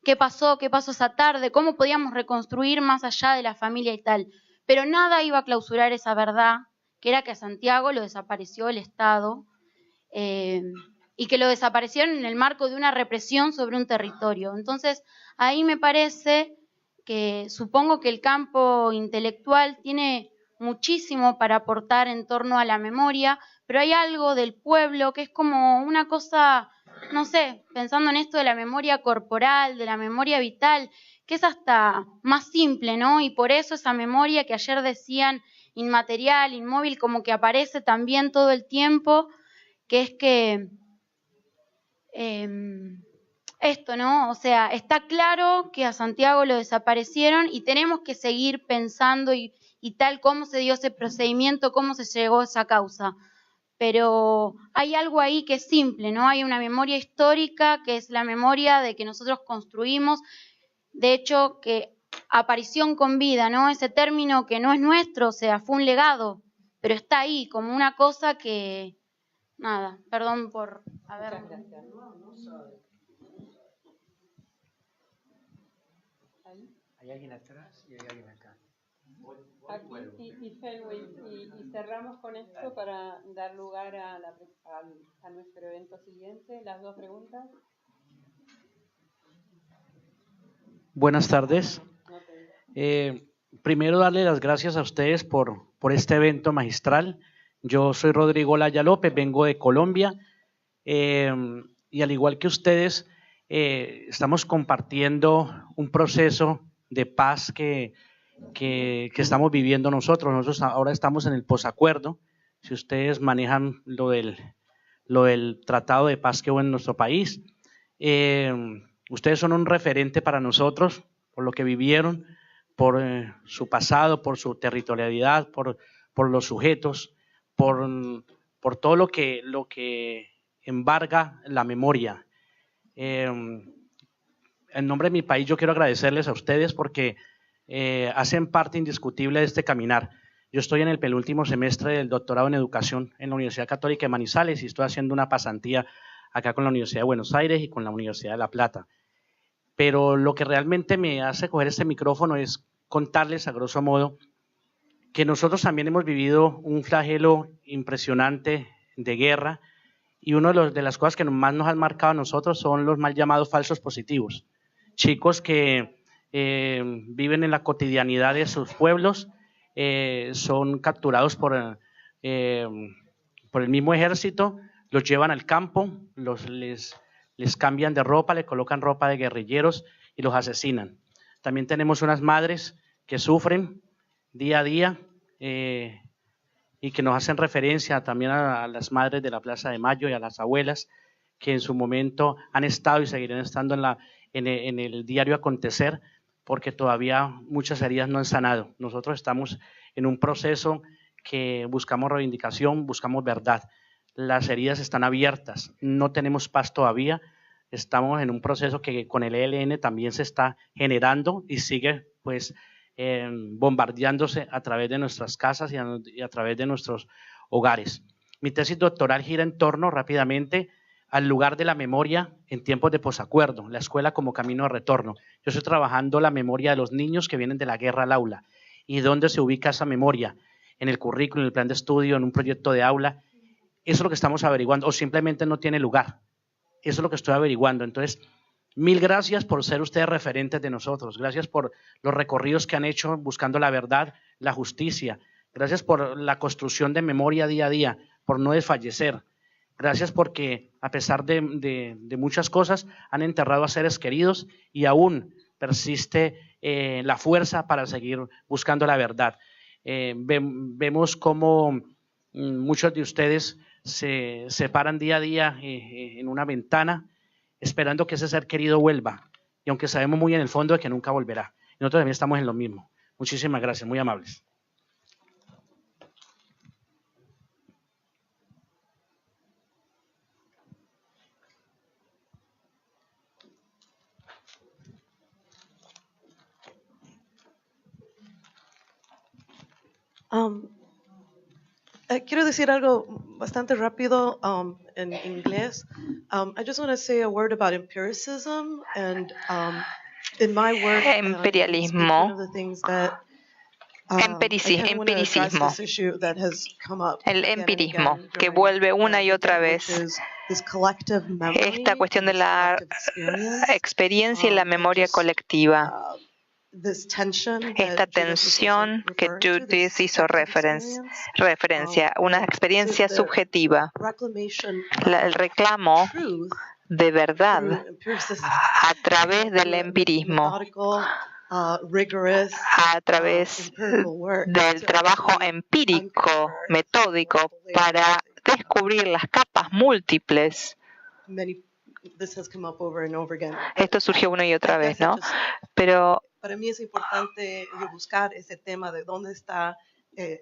qué pasó esa tarde, cómo podíamos reconstruir más allá de la familia y tal. Pero nada iba a clausurar esa verdad, que era que a Santiago lo desapareció el Estado, y que lo desaparecieron en el marco de una represión sobre un territorio. Entonces, ahí me parece que supongo que el campo intelectual tiene muchísimo para aportar en torno a la memoria, pero hay algo del pueblo que es como una cosa, no sé, pensando en esto de la memoria corporal, de la memoria vital, que es hasta más simple, ¿no? Y por eso esa memoria que ayer decían inmaterial, inmóvil, como que aparece también todo el tiempo, que es que esto, ¿no? O sea, está claro que a Santiago lo desaparecieron y tenemos que seguir pensando y tal cómo se dio ese procedimiento, cómo se llegó a esa causa. Pero hay algo ahí que es simple, ¿no? Hay una memoria histórica que es la memoria de que nosotros construimos. De hecho, que aparición con vida, ¿no? Ese término que no es nuestro, o sea, fue un legado, pero está ahí como una cosa que... Nada, perdón por haber... Hay alguien atrás y hay alguien acá. Aquí y cerramos con esto para dar lugar a nuestro evento siguiente. Las dos preguntas. Buenas tardes. Primero darle las gracias a ustedes por este evento magistral. Yo soy Rodrigo Laya López, vengo de Colombia y al igual que ustedes estamos compartiendo un proceso de paz que estamos viviendo nosotros. Nosotros ahora estamos en el posacuerdo. Si ustedes manejan lo del tratado de paz que hubo en nuestro país, ustedes son un referente para nosotros por lo que vivieron, por su pasado, por su territorialidad, por los sujetos, por todo lo que embarga la memoria. En nombre de mi país yo quiero agradecerles a ustedes porque hacen parte indiscutible de este caminar. Yo estoy en el penúltimo semestre del doctorado en educación en la Universidad Católica de Manizales y estoy haciendo una pasantía acá con la Universidad de Buenos Aires y con la Universidad de La Plata. Pero lo que realmente me hace coger este micrófono es contarles a grosso modo que nosotros también hemos vivido un flagelo impresionante de guerra y una de las cosas que más nos han marcado a nosotros son los mal llamados falsos positivos. Chicos que viven en la cotidianidad de sus pueblos, son capturados por el mismo ejército, los llevan al campo, les cambian de ropa, le colocan ropa de guerrilleros y los asesinan. También tenemos unas madres que sufren día a día y que nos hacen referencia también a las madres de la Plaza de Mayo y a las abuelas que en su momento han estado y seguirán estando en el diario acontecer porque todavía muchas heridas no han sanado. Nosotros estamos en un proceso que buscamos reivindicación, buscamos verdad. Las heridas están abiertas, no tenemos paz todavía, estamos en un proceso que con el ELN también se está generando y sigue pues bombardeándose a través de nuestras casas y a través de nuestros hogares. Mi tesis doctoral gira en torno rápidamente al lugar de la memoria en tiempos de posacuerdo, la escuela como camino de retorno. Yo estoy trabajando la memoria de los niños que vienen de la guerra al aula y dónde se ubica esa memoria, en el currículo, en el plan de estudio, en un proyecto de aula. Eso es lo que estamos averiguando, o simplemente no tiene lugar. Eso es lo que estoy averiguando. Entonces, mil gracias por ser ustedes referentes de nosotros. Gracias por los recorridos que han hecho buscando la verdad, la justicia. Gracias por la construcción de memoria día a día, por no desfallecer. Gracias porque, a pesar de muchas cosas, han enterrado a seres queridos y aún persiste la fuerza para seguir buscando la verdad. Vemos cómo muchos de ustedes se paran día a día en una ventana esperando que ese ser querido vuelva, y aunque sabemos muy en el fondo de que nunca volverá. Y nosotros también estamos en lo mismo. Muchísimas gracias, muy amables. Quiero decir algo bastante rápido en inglés. I just want to say a word about empiricism, and in my work, Imperialismo. one of the things that Empiricismo. El empirismo, que vuelve una y otra vez. Esta cuestión de la experiencia y la memoria colectiva. Esta tensión que Judith hizo referencia, una experiencia subjetiva, el reclamo de verdad a través del empirismo, a través del trabajo empírico, metódico, para descubrir las capas múltiples. Esto surgió una y otra vez, ¿no? Pero para mí es importante buscar ese tema de dónde está el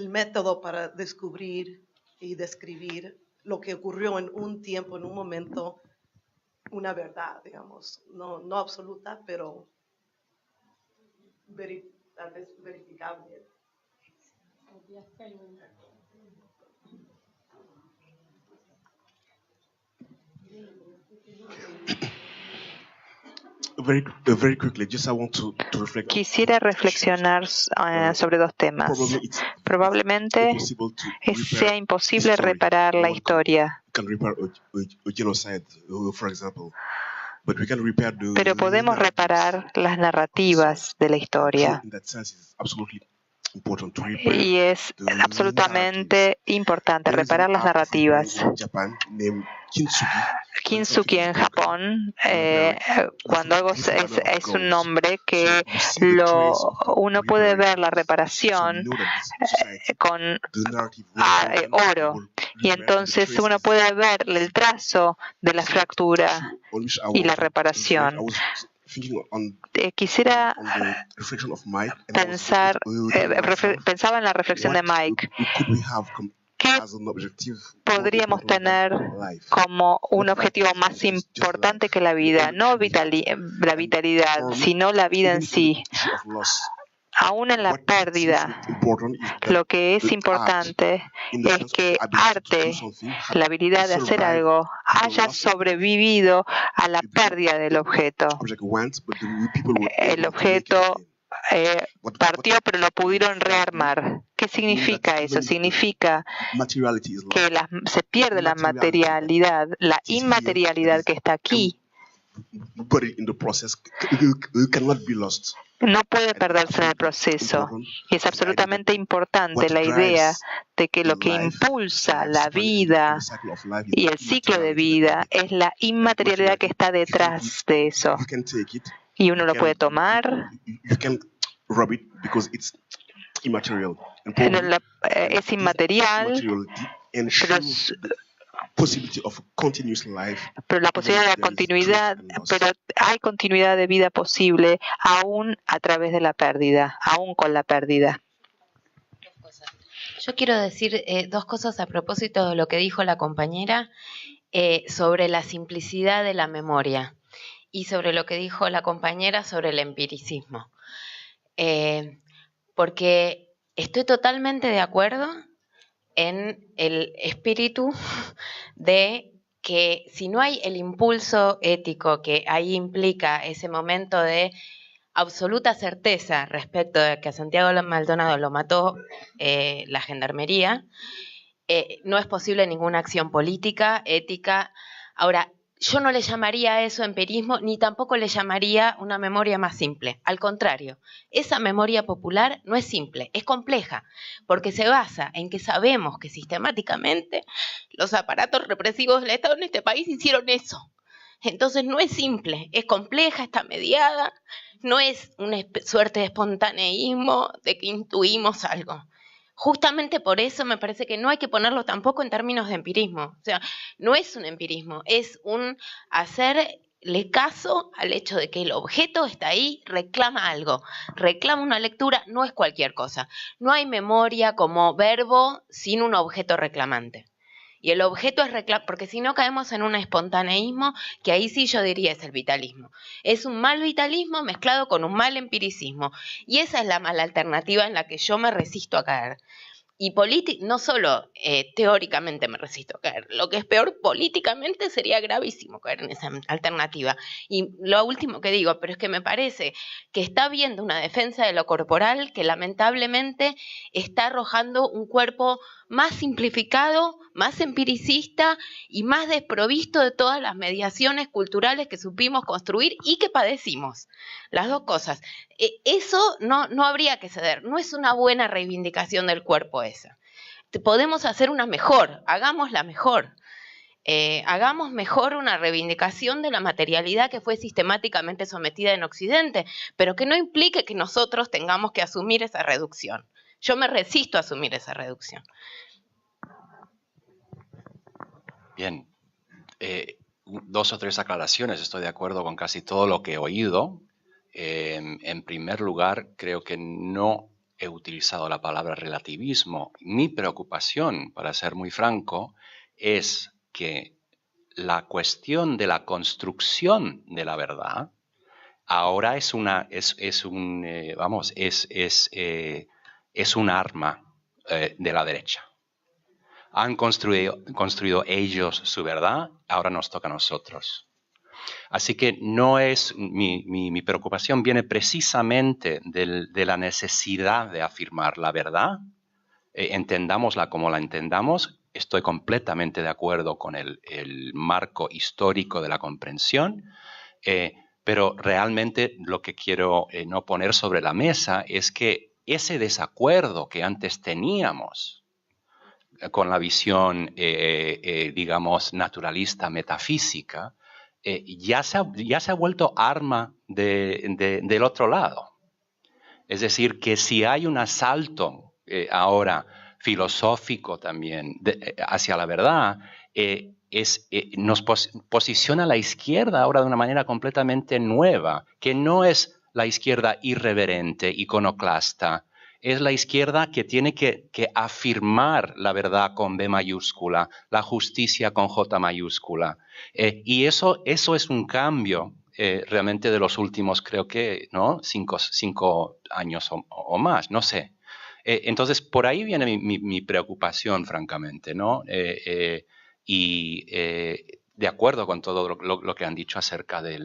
método para descubrir y describir lo que ocurrió en un tiempo, en un momento, una verdad, digamos, no absoluta, pero tal vez verificable. Very quickly, just I want to reflect. Quisiera reflexionar sobre dos temas. Probablemente sea imposible reparar la historia. Pero podemos reparar las narrativas de la historia. Y es absolutamente importante reparar las narrativas. Kintsugi en Japón, cuando algo es un nombre que uno puede ver la reparación con oro, y entonces uno puede ver el trazo de la fractura y la reparación. Quisiera pensaba en la reflexión de Mike. ¿Qué podríamos tener como un objetivo más importante que la vida? No la vitalidad, sino la vida en sí. Aún en la pérdida, lo que es importante es que arte, la habilidad de hacer algo, haya sobrevivido a la pérdida del objeto. El objeto partió, pero lo pudieron rearmar. ¿Qué significa eso? Significa que se pierde la materialidad, la inmaterialidad que está aquí. No puede perderse en el proceso. Y es absolutamente importante la idea de que lo que impulsa la vida y el ciclo de vida es la inmaterialidad que está detrás de eso. Y uno lo puede tomar. Es inmaterial, pero la posibilidad de la continuidad, pero hay continuidad de vida posible aún a través de la pérdida, aún con la pérdida. Yo quiero decir dos cosas a propósito de lo que dijo la compañera sobre la simplicidad de la memoria y sobre lo que dijo la compañera sobre el empiricismo. Porque estoy totalmente de acuerdo en el espíritu de que si no hay el impulso ético que ahí implica ese momento de absoluta certeza respecto de que a Santiago Maldonado lo mató la gendarmería, no es posible ninguna acción política, ética. Ahora, yo no le llamaría a eso empirismo, ni tampoco le llamaría una memoria más simple. Al contrario, esa memoria popular no es simple, es compleja, porque se basa en que sabemos que sistemáticamente los aparatos represivos del Estado en este país hicieron eso. Entonces no es simple, es compleja, está mediada, no es una suerte de espontaneísmo de que intuimos algo. Justamente por eso me parece que no hay que ponerlo tampoco en términos de empirismo. O sea, no es un empirismo, es un hacerle caso al hecho de que el objeto está ahí, reclama algo, reclama una lectura, no es cualquier cosa. No hay memoria como verbo sin un objeto reclamante. Y el objeto es reclamar, porque si no caemos en un espontaneísmo, que ahí sí yo diría es el vitalismo. Es un mal vitalismo mezclado con un mal empiricismo. Y esa es la mala alternativa en la que yo me resisto a caer. Y no solo teóricamente me resisto a caer, lo que es peor, políticamente sería gravísimo caer en esa alternativa. Y lo último que digo, pero es que me parece que está habiendo una defensa de lo corporal que lamentablemente está arrojando un cuerpo más simplificado, más empiricista y más desprovisto de todas las mediaciones culturales que supimos construir y que padecimos. Las dos cosas. Eso no habría que ceder, no es una buena reivindicación del cuerpo esa. Podemos hacer una mejor, hagámosla mejor. Hagamos mejor una reivindicación de la materialidad que fue sistemáticamente sometida en Occidente, pero que no implique que nosotros tengamos que asumir esa reducción. Yo me resisto a asumir esa reducción. Bien. 2 o 3 aclaraciones. Estoy de acuerdo con casi todo lo que he oído. En primer lugar, creo que no he utilizado la palabra relativismo. Mi preocupación, para ser muy franco, es que la cuestión de la construcción de la verdad ahora es un arma de la derecha. Han construido ellos su verdad, ahora nos toca a nosotros. Así que no es mi preocupación viene precisamente de la necesidad de afirmar la verdad. Entendámosla como la entendamos. Estoy completamente de acuerdo con el marco histórico de la comprensión, pero realmente lo que quiero no poner sobre la mesa es que ese desacuerdo que antes teníamos con la visión, digamos, naturalista, metafísica, ya se ha vuelto arma del otro lado. Es decir, que si hay un asalto ahora filosófico también hacia la verdad, nos posiciona a la izquierda ahora de una manera completamente nueva, que no es la izquierda irreverente, iconoclasta, es la izquierda que tiene que afirmar la verdad con B mayúscula, la justicia con J mayúscula. Y eso es un cambio realmente de los últimos, creo que, ¿no? 5 años o más, no sé. Entonces, por ahí viene mi preocupación, francamente, ¿no? Y de acuerdo con todo lo que han dicho acerca de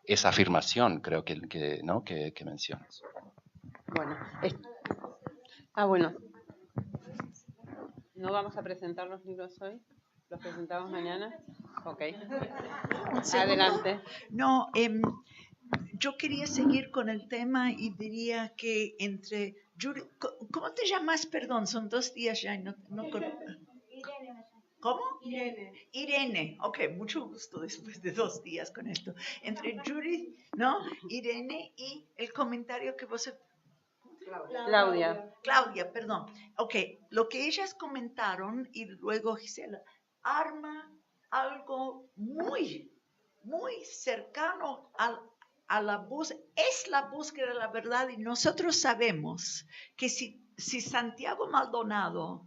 esa afirmación, creo que mencionas. Bueno, bueno. ¿No vamos a presentar los libros hoy? ¿Los presentamos mañana? Ok. Adelante. No, yo quería seguir con el tema y diría que entre... ¿Cómo te llamas? Perdón, son 2 días ya. No ¿Cómo? Irene. Ok, mucho gusto después de 2 días con esto. Entre Judith, ¿no? Irene y el comentario que vos... Claudia, perdón. Ok, lo que ellas comentaron y luego Gisela, arma algo muy, muy cercano a la búsqueda, es la búsqueda de la verdad y nosotros sabemos que si si Santiago Maldonado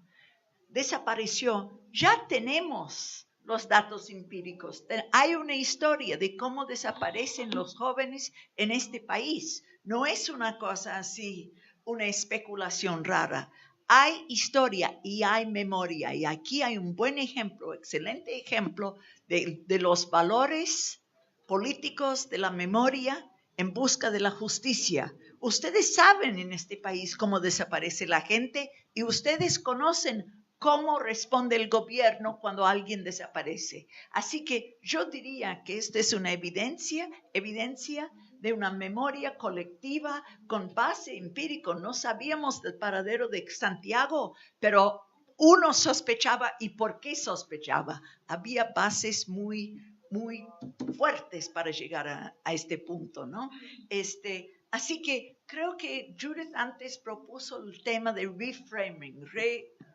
desapareció, ya tenemos los datos empíricos. Hay una historia de cómo desaparecen los jóvenes en este país. No es una cosa así, una especulación rara. Hay historia y hay memoria. Y aquí hay un buen ejemplo, excelente ejemplo de los valores políticos de la memoria en busca de la justicia. Ustedes saben en este país cómo desaparece la gente y ustedes conocen cómo responde el gobierno cuando alguien desaparece. Así que yo diría que esta es una evidencia de una memoria colectiva con base empírica. No sabíamos del paradero de Santiago, pero uno sospechaba. ¿Y por qué sospechaba? Había bases muy fuertes para llegar a este punto, ¿no? Así que creo que Judith antes propuso el tema de reframing,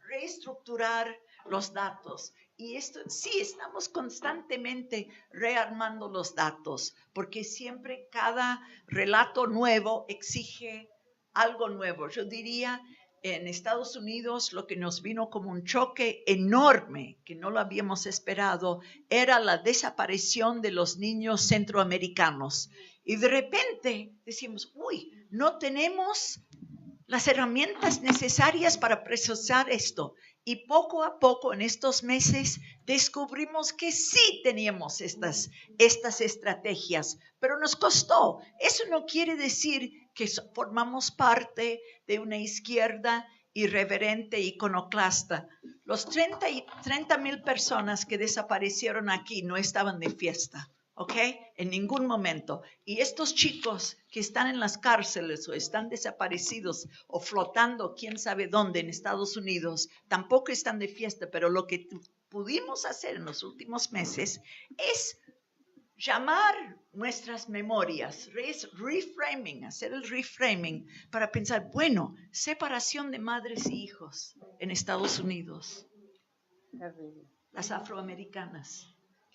reestructurar los datos. Y esto, sí, estamos constantemente rearmando los datos, porque siempre cada relato nuevo exige algo nuevo. Yo diría, en Estados Unidos lo que nos vino como un choque enorme, que no lo habíamos esperado, era la desaparición de los niños centroamericanos. Y de repente decimos, uy, no tenemos las herramientas necesarias para procesar esto. Y poco a poco en estos meses descubrimos que sí teníamos estas estrategias, pero nos costó. Eso no quiere decir que formamos parte de una izquierda irreverente, iconoclasta. Los 30,000 personas que desaparecieron aquí no estaban de fiesta. ¿Ok? En ningún momento. Y estos chicos que están en las cárceles o están desaparecidos o flotando quién sabe dónde en Estados Unidos, tampoco están de fiesta, pero lo que pudimos hacer en los últimos meses es llamar nuestras memorias, reframing, hacer el reframing para pensar, bueno, separación de madres y hijos en Estados Unidos, las afroamericanas,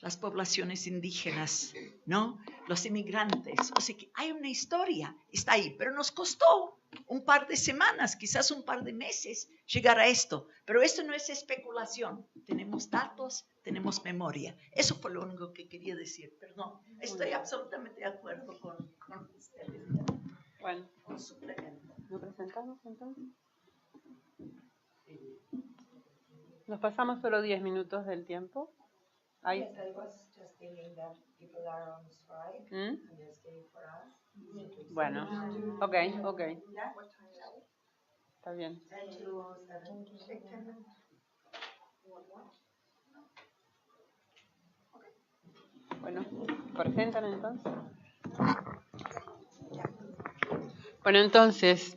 las poblaciones indígenas, ¿no? Los inmigrantes. O sea que hay una historia, está ahí, pero nos costó un par de semanas, quizás un par de meses llegar a esto. Pero esto no es especulación. Tenemos datos, tenemos memoria. Eso fue lo único que quería decir. Perdón, estoy absolutamente de acuerdo con ustedes. Bueno, ¿lo presentamos entonces? ¿Nos pasamos solo 10 minutos del tiempo? Ahí. Yes, I was just thinking that people are on strike and they're staying for us. Bueno, ok. Está bien. Bueno, ¿presentan entonces? Bueno, entonces...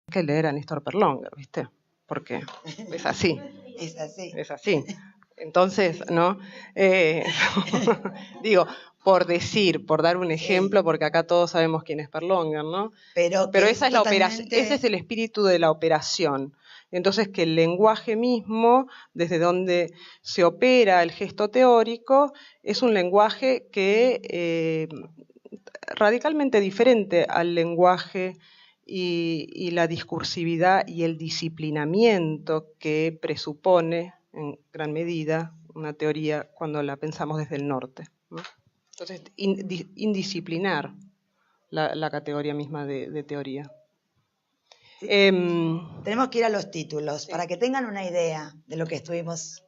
que leer a Néstor Perlonger, ¿viste? Porque es así. Es así. Es así. Entonces, ¿no? Digo, por dar un ejemplo, porque acá todos sabemos quién es Perlonger, ¿no? Pero esa es la operación, ese es el espíritu de la operación. Entonces, que el lenguaje mismo, desde donde se opera el gesto teórico, es un lenguaje que radicalmente diferente al lenguaje y la discursividad y el disciplinamiento que presupone en gran medida una teoría cuando la pensamos desde el norte, ¿no? Entonces, indisciplinar la categoría misma de teoría. Sí. Tenemos que ir a los títulos para que tengan una idea de lo que estuvimos.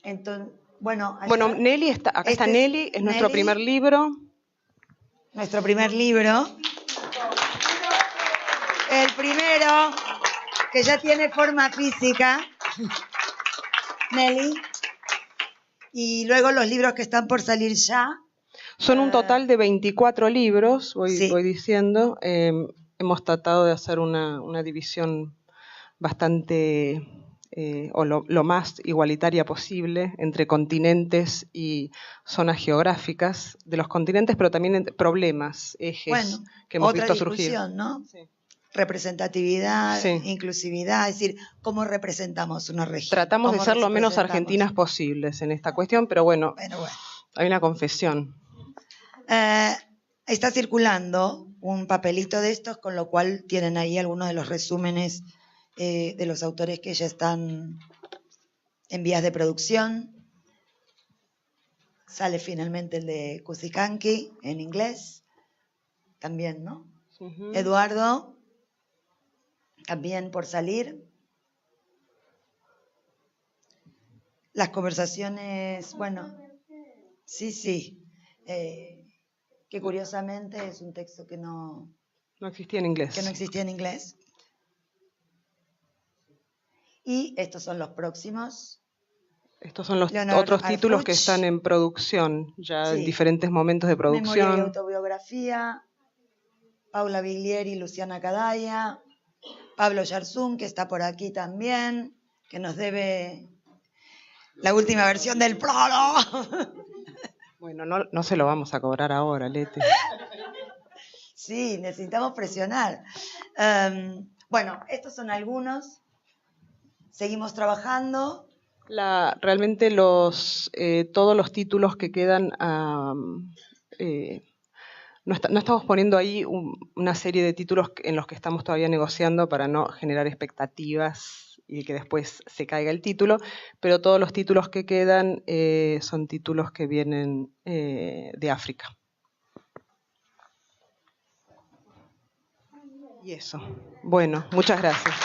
Entonces, bueno, Nelly acá está Nelly, es nuestro primer libro. Nuestro primer libro. El primero que ya tiene forma física. Nelly. Y luego los libros que están por salir ya. Son un total de 24 libros, voy diciendo. Hemos tratado de hacer una división bastante, o lo más igualitaria posible, entre continentes y zonas geográficas de los continentes, pero también entre problemas, ejes que hemos visto surgir. ¿No? Sí. Representatividad, inclusividad, es decir, ¿cómo representamos una región? Tratamos de ser lo menos argentinas posibles en esta cuestión, pero bueno. Hay una confesión. Está circulando un papelito de estos, con lo cual tienen ahí algunos de los resúmenes de los autores que ya están en vías de producción. Sale finalmente el de Cusicanqui en inglés, también, ¿no? Eduardo, también por salir. Las conversaciones, bueno, sí. Que curiosamente es un texto que no existía en inglés. Que no existía en inglés. Y estos son los próximos. Estos son los otros títulos que están en producción, ya en diferentes momentos de producción. Memoria y autobiografía. Paula Biglieri, Luciana Cadaya. Pablo Yarzún, que está por aquí también, que nos debe la última versión del prólogo. Bueno, no se lo vamos a cobrar ahora, Leti. Sí, necesitamos presionar. Bueno, estos son algunos. Seguimos trabajando. Realmente todos los títulos que quedan, no estamos poniendo ahí una serie de títulos en los que estamos todavía negociando para no generar expectativas y que después se caiga el título, pero todos los títulos que quedan son títulos que vienen de África. Y eso. Bueno, muchas gracias.